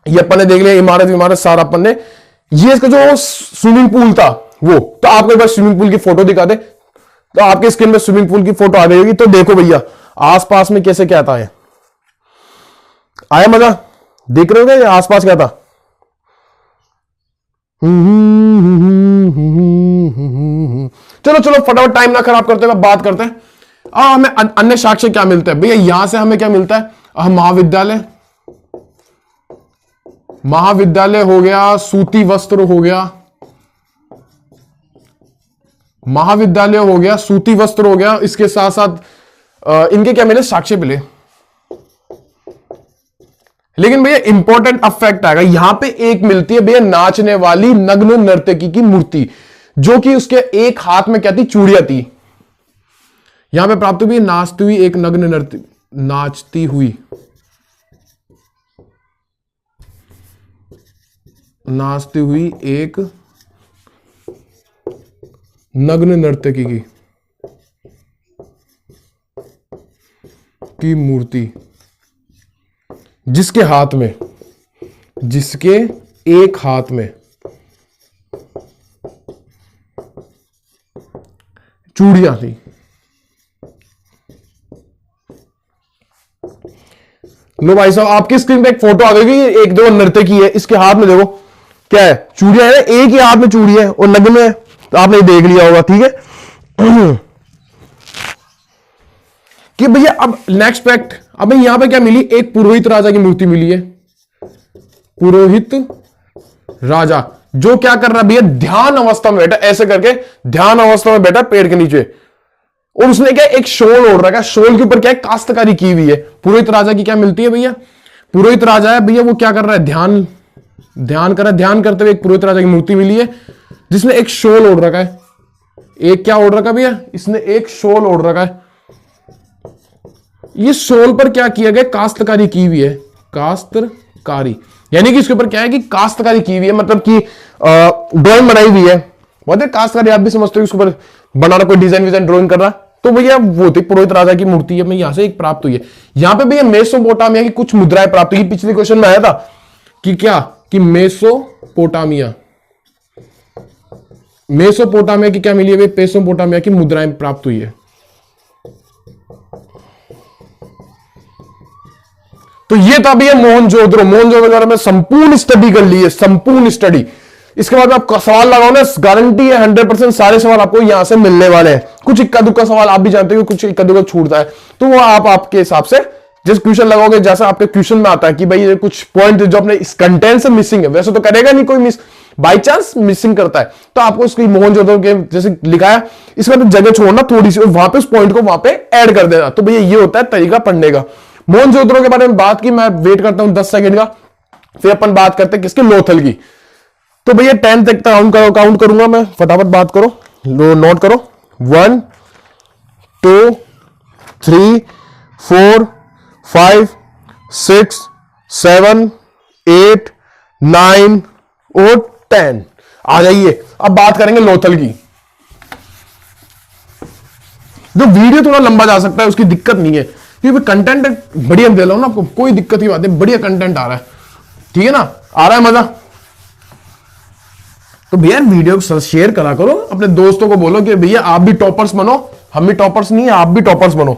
ये अपन ने देख लिया, इमारत सारा अपन ने। ये इसका जो स्विमिंग पूल था वो, तो आपको एक बार स्विमिंग पूल की फोटो दिखा दे, तो आपके स्क्रीन में स्विमिंग पूल की फोटो आ गई होगी। तो देखो भैया आसपास में कैसे क्या था। आया मजा? देख रहे हो क्या आसपास क्या था? चलो फटाफट टाइम ना खराब करते हुए बात करते हैं। हमें अन्य साक्ष्य क्या मिलता है भैया? यहां से हमें क्या मिलता है? महाविद्यालय हो गया, सूती वस्त्र हो गया, महाविद्यालय हो गया, सूती वस्त्र हो गया। इसके साथ साथ इनके क्या मिले? साक्ष्य मिले। लेकिन भैया इंपॉर्टेंट अफेक्ट आएगा, यहां पे एक मिलती है भैया नाचने वाली नग्न नर्तकी की मूर्ति, जो कि उसके एक हाथ में क्या थी, चूड़ियां थी। यहां पे प्राप्त हुई नाचती हुई एक नग्न नर्तकी, नाचती हुई एक नग्न नर्तकी की मूर्ति, जिसके एक हाथ में चूड़ियां थी। लो भाई साहब, आपकी स्क्रीन पे एक फोटो आ गई, एक दो नर्तकी है, इसके हाथ में देखो क्या है, चूड़ियां है, एक ही हाथ में चूड़ी है और नग्न है, तो आपने देख लिया होगा, ठीक है। कि भैया अब नेक्स्ट फैक्ट, अब यहां पे क्या मिली, एक पुरोहित राजा की मूर्ति मिली है, पुरोहित राजा, जो क्या कर रहा है भैया, ध्यान अवस्था में बैठा, ऐसे करके ध्यान अवस्था में बैठा पेड़ के नीचे, और उसने क्या एक शॉल ओढ़ रखा है, शॉल के ऊपर क्या है, काश्तकारी की हुई है। पुरोहित राजा की क्या मिलती है भैया, पुरोहित राजा है भैया, वो क्या कर रहा है, ध्यान कर रहा है, ध्यान करते हुए एक पुरोहित राजा की मूर्ति मिली है, जिसने एक शॉल ओढ़ रखा है। एक क्या ओढ़ रखा है भैया, इसने एक शॉल ओढ़ रखा है। ये शॉल पर क्या किया गया, काश्तकारी की हुई है, काश्तकारी, यानी कि इसके ऊपर क्या है कि काश्तकारी की हुई है, मतलब कि ड्राइंग बनाई हुई है। मतलब काश्तकारी आप भी समझते हो, इसके ऊपर बनाना, कोई डिजाइन ड्राइंग कर रहा, तो भैया वो थी पुरोहित राजा की मूर्ति है, मैं यहां से एक प्राप्त हुई है। यहां पे भैया मेसोपोटामिया की कुछ मुद्राएं प्राप्त हुई, पिछले क्वेश्चन में आया था कि क्या, कि मेसोपोटामिया की क्या मिली है, मेसोपोटामिया की मुद्राएं प्राप्त हुई है। तो ये था भैया मोहनजोदड़ो। मोहनजोदड़ो के बारे में संपूर्ण स्टडी कर ली है, संपूर्ण स्टडी। इसके बाद आपका सवाल लगाओ ना, गारंटी है 100% सारे सवाल आपको यहां से मिलने वाले हैं। कुछ इक्का दुक्का सवाल आप भी जानते हो, कुछ इक्का दुक्का छूटता है, तो वो आप आपके हिसाब से जिस क्वेश्चन लगाओगे, जैसा आपके क्वेश्चन में आता है कि भाई ये कुछ पॉइंट जो अपने इस कंटेंट से मिसिंग है, वैसे तो करेगा नहीं कोई मिस, बाई चांस मिसिंग करता है, तो आपको इसकी मोहनजोदड़ो के जैसे लिखा है, इसमें तो जगह छोड़ना थोड़ी सी, और वहां पे उस पॉइंट को वहां पे ऐड कर देना। तो भैया ये होता है तरीका पढ़ने का। मोहनजोदड़ो के बारे में बात की, मैं वेट करता हूं 10 सेकंड का, फिर अपन बात करते हैं किसके, लोथल की। तो भैया 10 तक काउंट करूंगा मैं, फटाफट बात करो, नोट करो, 1 2 3 4 5 6 7 8 9 और 10। आ जाइए, अब बात करेंगे लोथल की। जो वीडियो थोड़ा लंबा जा सकता है, उसकी दिक्कत नहीं है, क्योंकि कंटेंट बढ़िया दे रहा हूं ना आपको, कोई दिक्कत की बात है, बढ़िया कंटेंट आ रहा है, ठीक है ना, आ रहा है मजा। तो भैया वीडियो शेयर करा करो, अपने दोस्तों को बोलो कि भैया आप भी टॉपर्स बनो, हम भी टॉपर्स नहीं है, आप भी टॉपर्स बनो,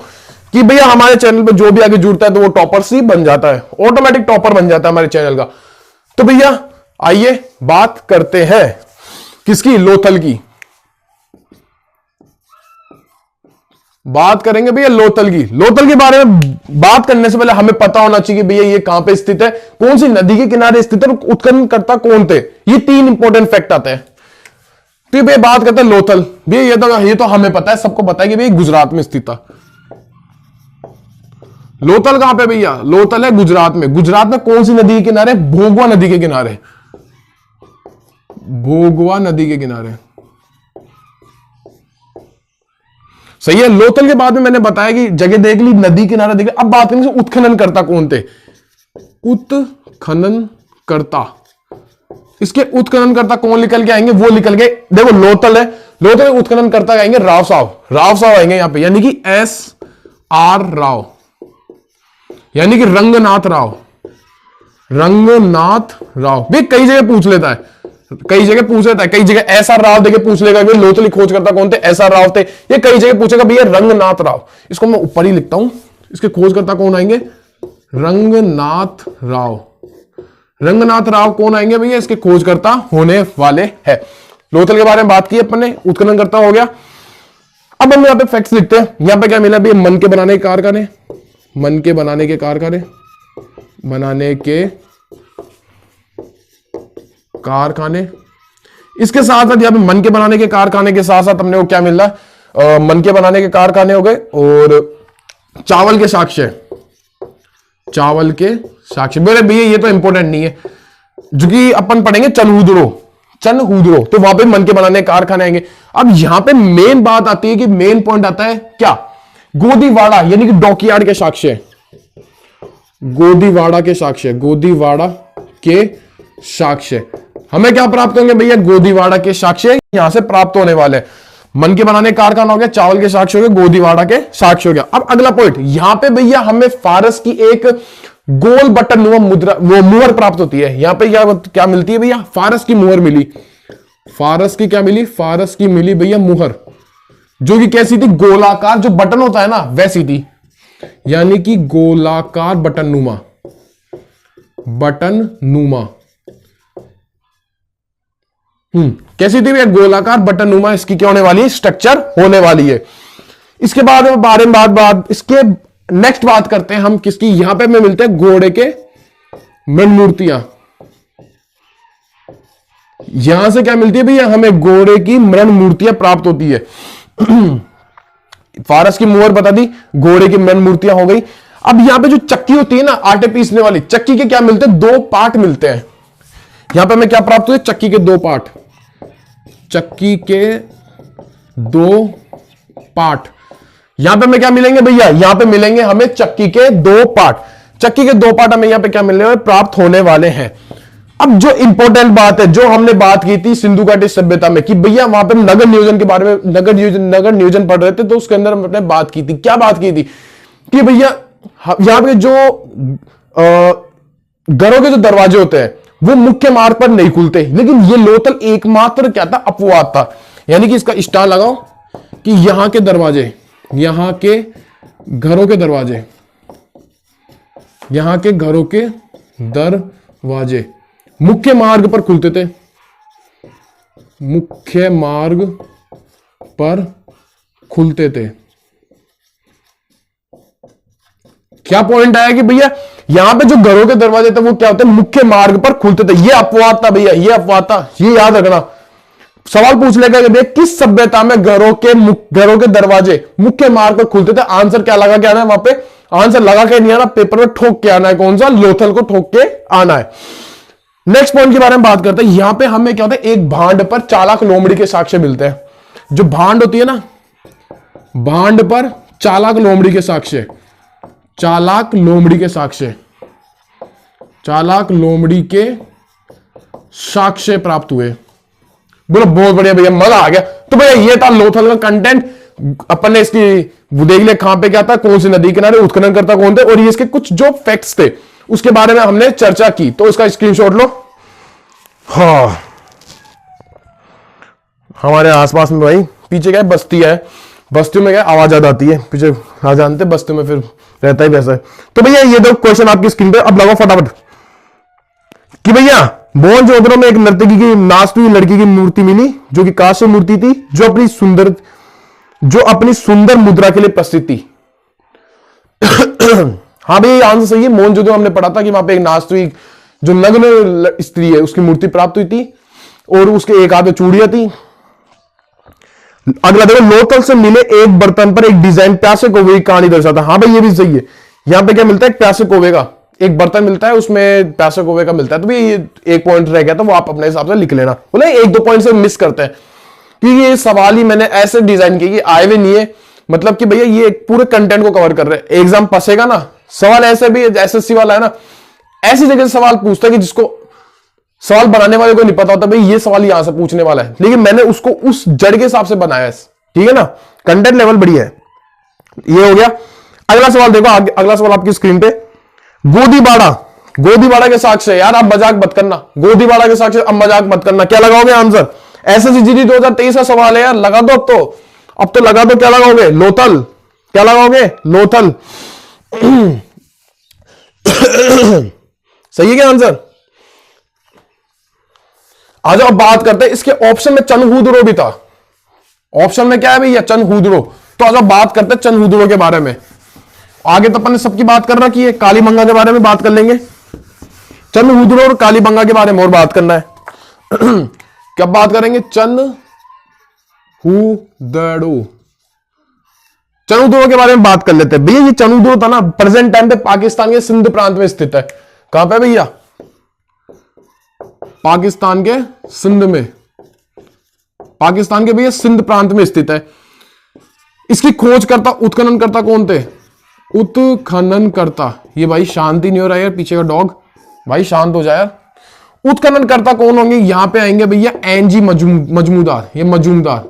कि भैया हमारे चैनल पे जो भी आगे जुड़ता है तो वो टॉपर्स ही बन जाता है, ऑटोमेटिक टॉपर बन जाता है हमारे चैनल का। तो भैया आइए बात करते हैं किसकी, लोथल की। बात करेंगे भैया लोथल की। लोथल के बारे में बात करने से पहले हमें पता होना चाहिए भैया ये कहां पे स्थित है, कौन सी नदी के किनारे स्थित है, उत्खननकर्ता कौन थे, ये 3 इंपॉर्टेंट फैक्ट आते हैं। तो भैया बात करते हैं लोथल। भैया ये तो हमें पता है, सबको पता है कि भैया गुजरात में स्थित था। लोथल कहां पे भैया, लोथल है गुजरात में। गुजरात में कौन सी नदी के किनारे, भोगवा नदी के किनारे, भोगवा नदी के किनारे, सही है। लोथल के बाद में मैंने बताया कि जगह देख ली, नदी किनारा देख ली। अब बात करेंगे उत्खननकर्ता कौन थे, उत्खननकर्ता, इसके उत्खननकर्ता कौन निकल के आएंगे, वो निकल गए, देखो लोथल है, लोथल के उत्खननकर्ता आएंगे राव साहब, राव साहब आएंगे यहां पे, यानी कि SR राव, यानी कि रंगनाथ राव, रंगनाथ राव। भी कई जगह पूछ लेता है, कई जगह पूछ लेता है, कई जगह SR राव देके पूछ लेगा कि लोथल खोज करता कौन थे, SR राव थे। ये कई जगह पूछेगा भैया रंगनाथ राव, इसको मैं ऊपर ही लिखता हूं, इसके खोज करता कौन आएंगे, रंगनाथ राव। रंगनाथ राव कौन आएंगे भैया, इसके खोजकर्ता होने वाले हैं। लोथल के बारे में बात की अपन ने, उत्खननकर्ता हो गया। अब हम यहां पे फैक्ट्स लिखते हैं। यहां पे क्या मिला भैया, मन के बनाने के कारखाने, मन के बनाने के कारखाने, बनाने के कारखाने। इसके साथ साथ यहां पे मन के बनाने के कारखाने के साथ साथ हमने वो क्या मिल रहा है, मन के बनाने के कारखाने हो गए और चावल के साक्ष्य, चावल के साक्ष्य। बोले भैया ये तो इंपॉर्टेंट नहीं है, जो कि अपन पढ़ेंगे चनहुदड़ो, चनहुदड़ो, तो वहां पे मन के बनाने कारखाने आएंगे। अब यहां पे मेन बात आती है कि मेन पॉइंट आता है क्या, गोदीवाड़ा यानी कि डॉकयार्ड के साक्ष्य, गोदीवाड़ा के साक्ष्य, गोदीवाड़ा के साक्ष्य। हमें क्या प्राप्त होंगे भैया, गोदीवाड़ा के साक्ष्य यहां से प्राप्त होने वाले हैं। मन के बनाने कारखाना हो गया, चावल के साक्ष्य हो गए, गोदीवाड़ा के साक्ष्य हो गया। अब अगला पॉइंट, यहां पे भैया हमें फारस की एक गोल बटन नुमा मुद्रा, वो मुहर प्राप्त होती है। यहां पे क्या मिलती है भैया, फारस की मुहर मिली। फारस की क्या मिली, फारस की मिली भैया मुहर, जो कि कैसी थी, गोलाकार, जो बटन होता है ना वैसी थी, यानी कि गोलाकार बटन नुमा, बटन नुमा। कैसी थी भैया, गोलाकार बटन नुमा, इसकी क्या होने वाली है, स्ट्रक्चर होने वाली है। इसके बाद बारे में बात इसके नेक्स्ट बात करते हैं हम किसकी, यहां पे हमें मिलते हैं घोड़े के मृण मूर्तियां। यहां से क्या मिलती है भैया, हमें घोड़े की मृण मूर्तियां प्राप्त होती है। फारस की मुहर बता दी, घोड़े की मृण मूर्तियां हो गई। अब यहां पे जो चक्की होती है ना आटे पीसने वाली, चक्की के क्या मिलते हैं, 2 पार्ट मिलते हैं। यहां पे हमें क्या प्राप्त हुए, चक्की के 2 पार्ट, चक्की के 2 पार्ट। यहां पे हमें क्या मिलेंगे भैया, यहां पे मिलेंगे हमें चक्की के 2 पार्ट, चक्की के 2 पार्ट हमें यहां पे क्या मिलने वाले, प्राप्त होने वाले हैं। अब जो इंपॉर्टेंट बात है, जो हमने बात की थी सिंधु घाटी सभ्यता में, कि भैया वहां पे नगर नियोजन के बारे में, नगर नियोजन पढ़ रहे थे, तो उसके अंदर हमने बात की थी, क्या बात की थी कि भैया यहां पे जो घरों के जो दरवाजे होते हैं वो मुख्य मार्ग पर नहीं खुलते, लेकिन ये लोथल एकमात्र क्या था, अपवाद था। यानी कि इसका स्टार लगाओ कि यहां के दरवाजे, यहां के घरों के दरवाजे, यहां के घरों के दरवाजे मुख्य मार्ग पर खुलते थे, मुख्य मार्ग पर खुलते थे। क्या पॉइंट आया कि भैया यहां पे जो घरों के दरवाजे थे वो क्या होते हैं, मुख्य मार्ग पर खुलते थे। ये अपवाद था भैया, ये अपवाद था, ये याद रखना। सवाल पूछ लेगा कि भैया किस सभ्यता में घरों के दरवाजे मुख्य मार्ग पर खुलते थे, आंसर क्या लगा के आना है वहां पे, आंसर लगा के नहीं आना, पेपर में ठोक के आना है, कौन सा, लोथल को ठोक के आना है। नेक्स्ट पॉइंट के बारे में बात करते हैं। यहां पे हमें क्या होता है, एक भांड पर चालाक लोमड़ी के साक्ष्य मिलते हैं। जो भांड होती है ना, भांड पर चालाक लोमड़ी के साक्ष्य, चालाक लोमड़ी के साक्ष्य, चालाक लोमड़ी के साक्ष्य प्राप्त हुए। बोलो बहुत बढ़िया भैया, मजा आ गया। तो भैया ये था लोथल का कंटेंट। अपन ने इसकी देख लिया कहां पे क्या था, कौन सी नदी किनारे, उत्खनन करता कौन थे, और ये इसके कुछ जो फैक्ट्स थे उसके बारे में हमने चर्चा की। तो इसका स्क्रीनशॉट लो। हाँ, हमारे आसपास में भाई पीछे क्या है, बस्ती है, बस्तियों में क्या आवाज ज्यादा आती है, पीछे आ जानते बस्तियों में फिर रहता ही वैसा है। तो भैया ये दो क्वेश्चन आपकी स्क्रीन पे अब लगाओ फटाफट कि भैया मोहनजोदड़ो में एक नर्तकी की नाचती हुई लड़की की मूर्ति मिली, जो कि कांस्य मूर्ति थी, जो अपनी सुंदर मुद्रा के लिए प्रसिद्ध थी। हाँ भैया आंसर सही है। मोहनजोदड़ो हमने पढ़ा था कि वहां पे एक नाचती हुई जो नग्न स्त्री है उसकी मूर्ति प्राप्त हुई थी, और उसके एक हाथ में चूड़ियां थी। अगला देखो, लोथल से मिले एक बर्तन पर एक डिजाइन प्यासे कौवे की कहानी दर्शाता। हाँ भाई ये भी सही है। यहां पे क्या मिलता है, प्यासे कौवे का एक बर्तन मिलता है, उसमें प्यासे कौवे का मिलता है। तो भाई ये एक पॉइंट रह गया, तो वो आप अपने हिसाब से लिख लेना। बोले 1-2 पॉइंट से मिस करते हैं, क्योंकि ये सवाल ही मैंने ऐसे डिजाइन किए कि आए हुए नहीं है, मतलब कि भैया ये पूरे कंटेंट को कवर कर रहे हैं। एग्जाम फंसेगा ना, सवाल ऐसे भी एसएससी वाला है ना, ऐसी जगह से सवाल पूछता है कि जिसको सवाल बनाने वाले को नहीं पता होता भाई ये सवाल यहां से पूछने वाला है, लेकिन मैंने उसको उस जड़ के हिसाब से बनाया है। ठीक है ना, कंटेंट लेवल बढ़िया है। ये हो गया। अगला सवाल देखो, अगला सवाल आपकी स्क्रीन पे, गोदीवाड़ा, गोदीवाड़ा के साक्ष्य। यार आप मजाक मत करना, गोदीवाड़ा के साक्ष्य अब मजाक मत करना। क्या लगाओगे आंसर, एसएससी जीडी 2023 का सवाल है यार, लगा दो अब तो लगा दो। क्या लगाओगे, लोथल। क्या लगाओगे, लोथल। सही है क्या आंसर। आ जाओ बात करते हैं, इसके ऑप्शन में चनहुदड़ो भी था। ऑप्शन में क्या है भैया, चनहुदड़ो। तो आ जाओ बात करते हैं चनहुदड़ो के बारे में। आगे तो अपन ने सबकी बात कर रखी है, कालीबंगा के बारे में बात कर लेंगे, चनहुदड़ो और कालीबंगा के बारे में और बात करना है। कब बात करेंगे, चनहुदड़ो, चनुद्रो के बारे में बात कर लेते हैं भैया। ये चनुद्रो था ना, प्रेजेंट टाइम पे पाकिस्तान के सिंध प्रांत में स्थित है। कहां पे भैया? पाकिस्तान के सिंध में, पाकिस्तान के भैया सिंध प्रांत में स्थित है। इसकी खोजकर्ता, उत्खननकर्ता कौन थे? उत्खननकर्ता, ये भाई शांति नहीं हो रहा यार, पीछे का डॉग भाई शांत हो जाए यार। उत्खननकर्ता कौन होंगे? यहां पे आएंगे भैया एनजी मजूमदार, ये मजूमदार,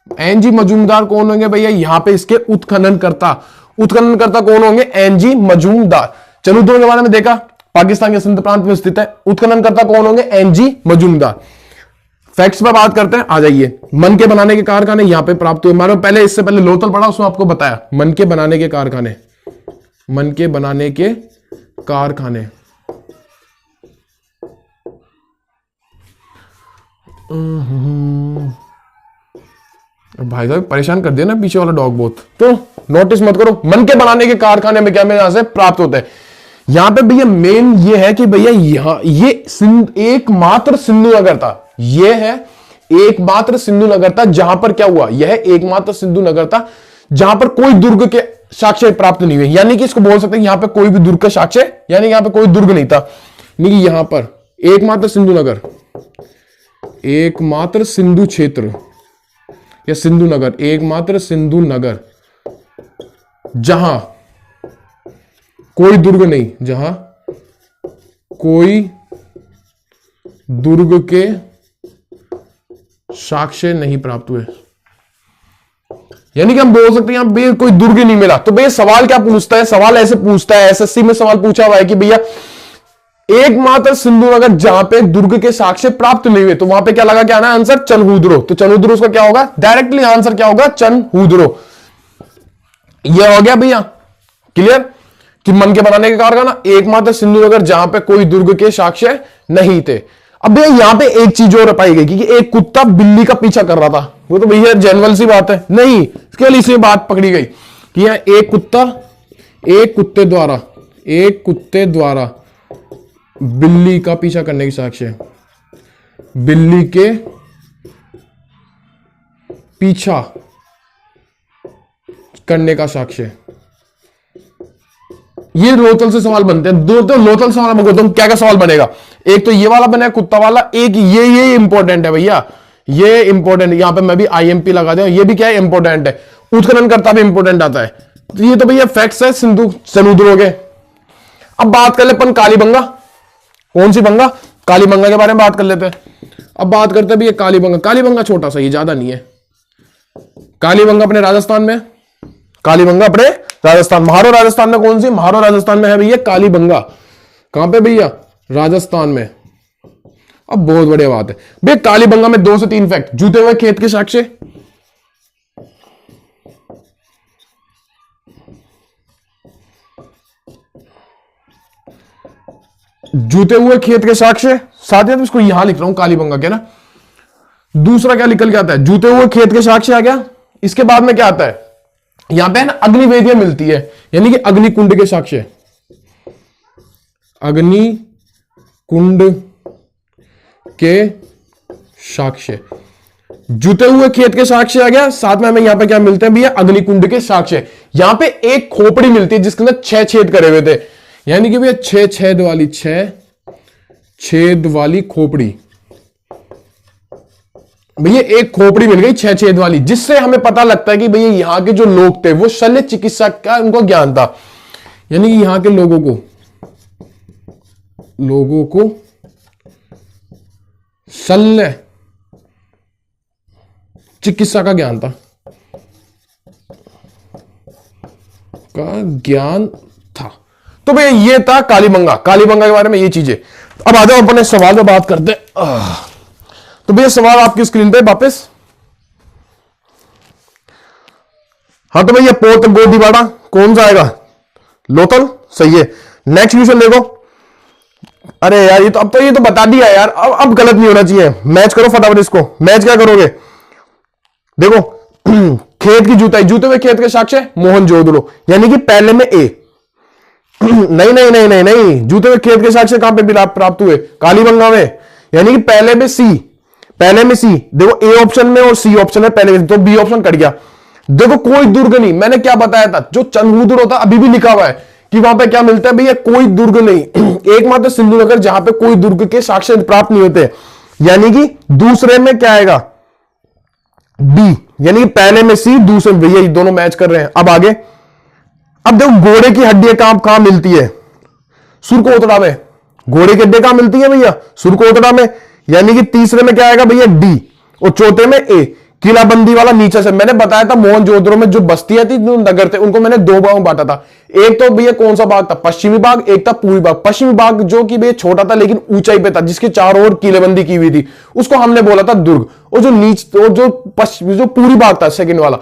एनजी मजूमदार कौन होंगे भैया? यहां पे इसके उत्खननकर्ता, उत्खननकर्ता कौन होंगे? एनजी मजूमदार। चनुद्रो के बारे में देखा, पाकिस्तान के सिंध प्रांत में स्थित है। उत्खननकर्ता कौन होंगे? एनजी मजूमदार। फैक्ट्स पर बात करते हैं, आ जाइए। मन के बनाने के कारखाने यहां पे प्राप्त हुए। मैंने पहले, इससे पहले लोथल पढ़ा, उसमें आपको बताया मन के बनाने के कारखाने, मन के बनाने के कारखाने। भाई साहब परेशान कर दिया ना पीछे वाला डॉग बहुत, तो नोटिस मत करो। मन के बनाने के कारखाने में क्या में यहां से प्राप्त होते हैं। यहां पे भैया मेन ये है कि भैया यहां ये एकमात्र सिंधु नगर था, ये है एकमात्र सिंधु नगर था जहां पर क्या हुआ, यह एकमात्र सिंधु नगर था जहां पर कोई दुर्ग के साक्ष्य प्राप्त नहीं हुए। यानी कि इसको बोल सकते हैं यहां पे कोई भी दुर्ग का साक्ष्य, यानी यहां पे कोई दुर्ग नहीं था। यानी कि यहां पर एकमात्र सिंधु नगर, एकमात्र सिंधु क्षेत्र या सिंधु नगर, एकमात्र सिंधु नगर जहां कोई दुर्ग नहीं, जहां कोई दुर्ग के साक्ष्य नहीं प्राप्त हुए। यानी कि हम बोल सकते हैं यहां कोई दुर्ग नहीं मिला। तो भैया सवाल क्या पूछता है? सवाल ऐसे पूछता है, एसएससी में सवाल पूछा हुआ है कि भैया एकमात्र सिंधु नगर जहां पे दुर्ग के साक्ष्य प्राप्त नहीं हुए, तो वहां पे क्या लगा, क्या आना है आंसर? चनहुद्रो। तो चनहुद्रो उसका क्या होगा? डायरेक्टली आंसर क्या होगा? चनहुद्रो। ये हो गया भैया क्लियर कि मन के बनाने के कारखाना एकमात्र सिंधु नगर जहां पे कोई दुर्ग के साक्ष्य नहीं थे। अब भैया यहां पे एक चीज और पाई गई कि एक कुत्ता बिल्ली का पीछा कर रहा था। वो तो भैया जनरल सी बात है, नहीं इसके लिए इसमें बात पकड़ी गई कि यहां एक कुत्ता, एक कुत्ते द्वारा बिल्ली का पीछा करने की साक्ष्य, बिल्ली के पीछा करने का साक्ष्य। ये लोथल से सवाल बनते हैं। दो तो लोथल सवाल मैं बोलता हूं क्या क्या सवाल बनेगा। एक तो ये वाला बनेगा कुत्ता वाला, एक ये इंपॉर्टेंट है भैया, ये इंपॉर्टेंट। यहां पे मैं भी आईएमपी लगा दूं, ये भी क्या है इंपॉर्टेंट है। उत्खननकर्ता भी इंपॉर्टेंट आता है। तो ये तो भैया फैक्ट्स है सिंधु चनुद्रो के। अब बात कर ले अपन कालीबंगा। कौन सी बंगा? कालीबंगा के बारे में बात कर लेते हैं। अब बात करते हैं भैया कालीबंगा। कालीबंगा छोटा सा, ये ज्यादा नहीं है। कालीबंगा अपने राजस्थान में, कालीबंगा अपने राजस्थान, महारो राजस्थान में। कौन सी? महारो राजस्थान में है भैया कालीबंगा। कहां पे भैया? राजस्थान में। अब बहुत बढ़िया बात है भैया, कालीबंगा में 2 से 3 फैक्ट। जूते हुए खेत के साक्ष्य, जूते हुए खेत के साक्ष्य, साथ ही इसको यहां लिख रहा हूं कालीबंगा के ना। दूसरा क्या निकल के आता है? जूते हुए खेत के साक्ष्य आ गया। इसके बाद में क्या आता है? यहां पे ना अग्निवेदियां मिलती है, यानी कि अग्निकुंड के साक्ष्य, अग्निकुंड के साक्ष्य। जूते हुए खेत के साक्ष्य आ गया। साथ में हमें यहां पे क्या मिलते हैं भैया? अग्निकुंड के साक्ष्य। यहां पे एक खोपड़ी मिलती है जिसके अंदर 6 छेद करे हुए थे, यानी कि भैया 6 छेद वाली खोपड़ी। भैया एक खोपड़ी मिल गई 6 छेद वाली, जिससे हमें पता लगता है कि भैया यहां के जो लोग थे वो शल्य चिकित्सा का उनको ज्ञान था। यानी कि यहां के लोगों को शल्य चिकित्सा का ज्ञान था, था। तो भैया ये था कालीबंगा। कालीबंगा के बारे में ये चीजें। अब आ जाओ अपने सवाल में बात करते हैं। तो भैया सवाल आपकी स्क्रीन पे वापस। हाँ तो भैया पोत गोदीवाड़ा कौन सा आएगा? लोथल, सही है। नेक्स्ट क्वेश्चन देखो। अरे यार ये तो बता दिया यार, अब गलत नहीं होना चाहिए। मैच करो फटाफट इसको। मैच क्या करोगे? देखो खेत की जुताई, जूते हुए खेत के साक्ष्य मोहनजोदड़ो, यानी कि पहले में ए। नहीं, जूते हुए खेत के साक्ष्य कहां पे प्राप्त हुए? कालीबंगा में, यानी कि पहले में सी। देखो ए ऑप्शन में और सी ऑप्शन में पहले, तो बी ऑप्शन कट गया। देखो कोई दुर्ग नहीं, मैंने क्या बताया था, जो चंद्रपुर होता अभी भी लिखा हुआ है कि वहां पे क्या मिलता है भैया, कोई दुर्ग नहीं। एकमात्र सिंधु नगर जहां पे कोई दुर्ग के साक्ष्य प्राप्त नहीं होते, यानी कि दूसरे में क्या आएगा, बी, यानी कि पहले में सी, दूसरे में भैया, दोनों मैच कर रहे हैं। अब आगे, अब देखो घोड़े की हड्डियां कहां मिलती है, सुरकोतड़ा में। घोड़े की हड्डियां कहां मिलती है भैया, सुरकोतड़ा में, यानी कि तीसरे में क्या आएगा भैया, डी, और चौथे में ए। किलाबंदी वाला नीचे से, मैंने बताया था मोहनजोदड़ो में जो बस्तियां थी, जो नगर थे, उनको मैंने दो भागों में बांटा था। एक तो भैया कौन सा भाग था, पश्चिमी भाग, एक था पूर्वी भाग। पश्चिमी भाग जो कि भैया छोटा था लेकिन ऊंचाई पे था, जिसके चारों ओर किलेबंदी की हुई थी, उसको हमने बोला था दुर्ग। और जो पूर्वी भाग था सेकंड वाला,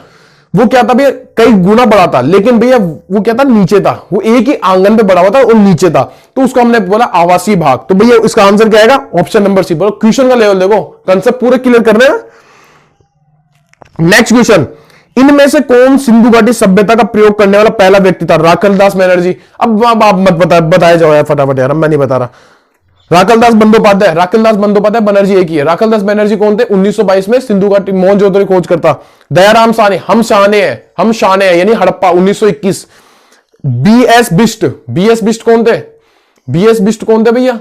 वो क्या था भैया, कई गुना बड़ा था, लेकिन भैया वो क्या था, नीचे था, वो एक ही आंगन पे बड़ा हुआ था और नीचे था, तो उसको हमने बोला आवासीय भाग। तो भैया इसका आंसर क्या आएगा, ऑप्शन नंबर सी। बोलो क्वेश्चन का लेवल देखो, कंसेप्ट पूरे क्लियर करने हैं। नेक्स्ट क्वेश्चन, इनमें से कौन सिंधु घाटी सभ्यता का प्रयोग करने वाला पहला व्यक्ति था, राखलदास बनर्जी। अब आप मत बताया जाओ यार फटाफट यार, मैं नहीं बता रहा। राखलदास बंदोपाध्याय बनर्जी एक ही है। राखलदास बनर्जी कौन थे, 1922 में सिंधु घाटी मोहनजोदड़ो खोज करता। दयाराम साहनी, हम शाने हैं यानी हड़प्पा, 1921। बीएस बिष्ट कौन थे भैया,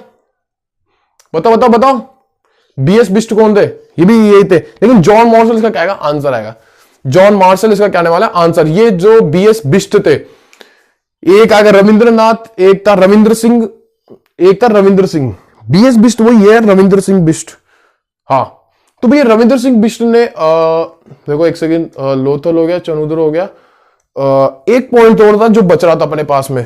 बताओ बीएस बिष्ट कौन थे, ये भी यही थे। लेकिन जॉन मार्शल इसका क्या आएगा, आंसर आएगा। जॉन मार्शल इसका कहने वाला आंसर। ये जो बीएस बिष्ट थे, एक आएगा रविंद्रनाथ, एक था रविंद्र सिंह। बीएस बिष्ट वही है, रविंद्र सिंह बिष्ट। हाँ, तो भैया रविंद्र सिंह बिष्ट ने देखो एक सेकंड, लोथल हो गया, चनूदर हो गया, एक पॉइंट और था जो बच रहा था अपने पास में,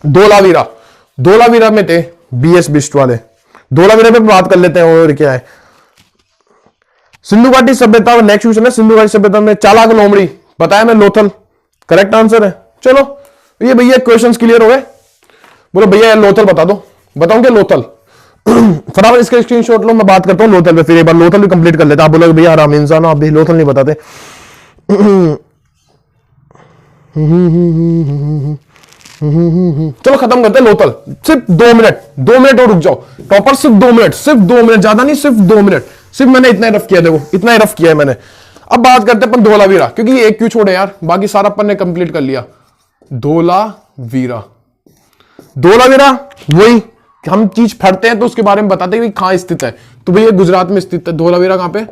धोलावीरा में थे बीएस बिष्ट वाले। धोलावीरा पे बात कर लेते हैं और क्या है। सिंधु घाटी सभ्यता, नेक्स्ट क्वेश्चन है, सिंधु घाटी सभ्यता में चालाक लोमड़ी, बताया मैं लोथल, करेक्ट आंसर है। चलो ये भैया क्वेश्चंस क्लियर हो गए। बोलो भैया लोथल बता दो, बताऊं क्या लोथल, फटाफट इसका स्क्रीनशॉट लो, मैं बात करता हूं लोथल पे, फिर एक बार लोथल भी कंप्लीट कर लेता। आप बोलोगे भैया आराम इंसान, आप भी लोथल नहीं बताते। चलो खत्म करते हैं लोथल, सिर्फ 2 मिनट और रुक जाओ टॉपर, सिर्फ 2 मिनट, ज्यादा नहीं, सिर्फ 2 मिनट, सिर्फ मैंने इतना ही रफ किया, देखो इतना ही रफ किया है मैंने। अब बात करते हैं अपन धोलावीरा, क्योंकि ये एक क्यों छोड़े यार, बाकी सारा अपन ने कंप्लीट कर लिया। धोलावीरा वही हम चीज फटते हैं तो उसके बारे में बताते हैं कि कहां स्थित है। तो भैया गुजरात में स्थित है धोलावीरा। कहां पे,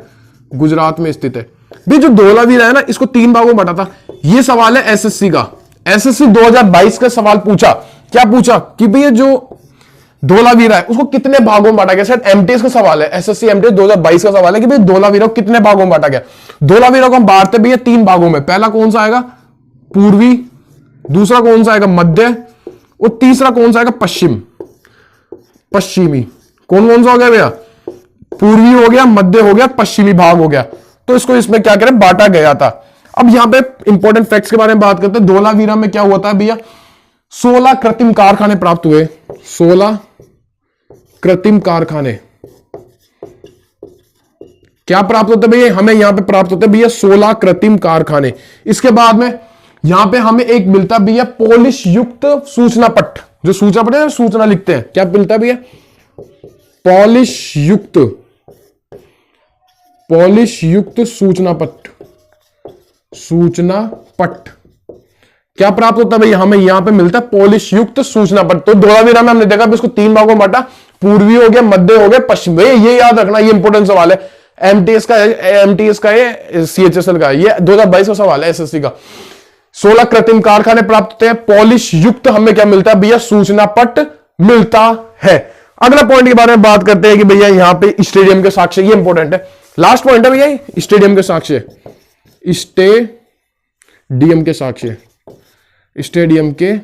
गुजरात में स्थित है। भी जो धोलावीरा है ना, इसको 3 भागों में बांटा था। ये सवाल है एसएससी का, एसएससी 2022 का सवाल पूछा। क्या पूछा कि भैया जो धोलावीरा है उसको कितने भागों में बांटा गया। शायद एमटीएस का सवाल है, एसएससी एमटीएस 2022 का सवाल है कि भैया धोलावीरा को कितने भागों में बांटा गया। धोलावीरा को हम बांटते भैया 3 भागों में। पहला कौन सा आएगा, पूर्वी, दूसरा कौन सा आएगा, मध्य, और तीसरा कौन सा आएगा, पश्चिमी। कौन सा हो गया भैया, पूर्वी हो गया, मध्य हो गया, पश्चिमी भाग हो गया। तो इसको इसमें क्या करें, बांटा गया था। अब यहां पे इंपॉर्टेंट फैक्ट्स के बारे में बात करते हैं। धोलावीरा में क्या हुआ था भैया, 16 कृत्रिम कारखाने प्राप्त हुए। 16 कृत्रिम कारखाने क्या प्राप्त होते भैया, हमें यहां पे प्राप्त होते भैया 16 कृत्रिम कारखाने। इसके बाद में यहां पे हमें एक मिलता भैया पॉलिश युक्त सूचना पट, जो सूचना पट है सूचना लिखते हैं, क्या मिलता है भैया, पॉलिश युक्त सूचना पट क्या प्राप्त होता है भैया, हमें यहां पे मिलता है पॉलिश युक्त सूचना पट। तो धोलावीरा में हमने देखा इसको 3 भागों में बांटा, पूर्वी हो गया, मध्य हो गया, पश्चिम। भैया ये याद रखना, ये इंपॉर्टेंट सवाल है, एमटीएस का है, सीएचएसएल का, ये 2022 का सवाल है एसएससी का। 16 कृत्रिम कारखाने प्राप्त होते हैं, पॉलिश युक्त हमें क्या मिलता है भैया, सूचना पट मिलता है। अगला पॉइंट के बारे में बात करते हैं कि भैया यहां पे स्टेडियम के साक्ष्य, ये इंपॉर्टेंट है, लास्ट पॉइंट है भैया, स्टेडियम के साक्ष्य, स्टेडियम के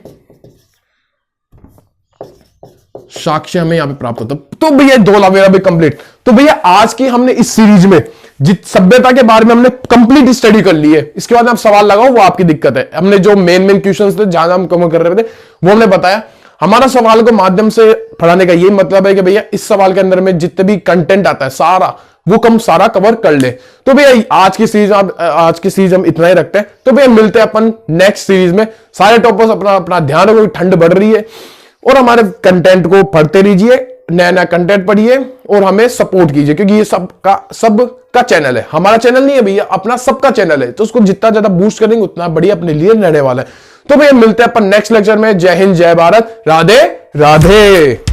साक्ष्य हमें यहां पे प्राप्त होता है। तो भैया धोलावीरा भी कंप्लीट। तो भैया आज की हमने इस सीरीज में जिस सभ्यता के बारे में हमने कंप्लीट स्टडी कर ली है। इसके बाद आप सवाल लगाओ, वो आपकी दिक्कत है। हमने जो मेन क्वेश्चंस थे जहां हम कवर कर रहे थे वो हमने बताया। हमारा सवाल को माध्यम से पढ़ाने का ये मतलब है कि भैया इस सवाल के अंदर में जितने भी कंटेंट आता है सारा सारा कवर कर ले। तो भैया आज की सीरीज हम इतना ही रखते हैं। तो भैया मिलते हैं अपन नेक्स्ट सीरीज में। सारे टॉपर्स अपना ध्यान रखो, ठंड बढ़ रही है और हमारे कंटेंट को पढ़ते रहिए नया नया कंटेंट पढ़िए और हमें सपोर्ट कीजिए, क्योंकि ये सबका चैनल है, हमारा चैनल नहीं है भैया, अपना सबका चैनल है। तो उसको जितना ज्यादा बूस्ट करेंगे उतना बढ़िया अपने लिए रहने वाला है। तो भैया मिलते हैं अपन नेक्स्ट लेक्चर में। जय हिंद, जय भारत, राधे राधे।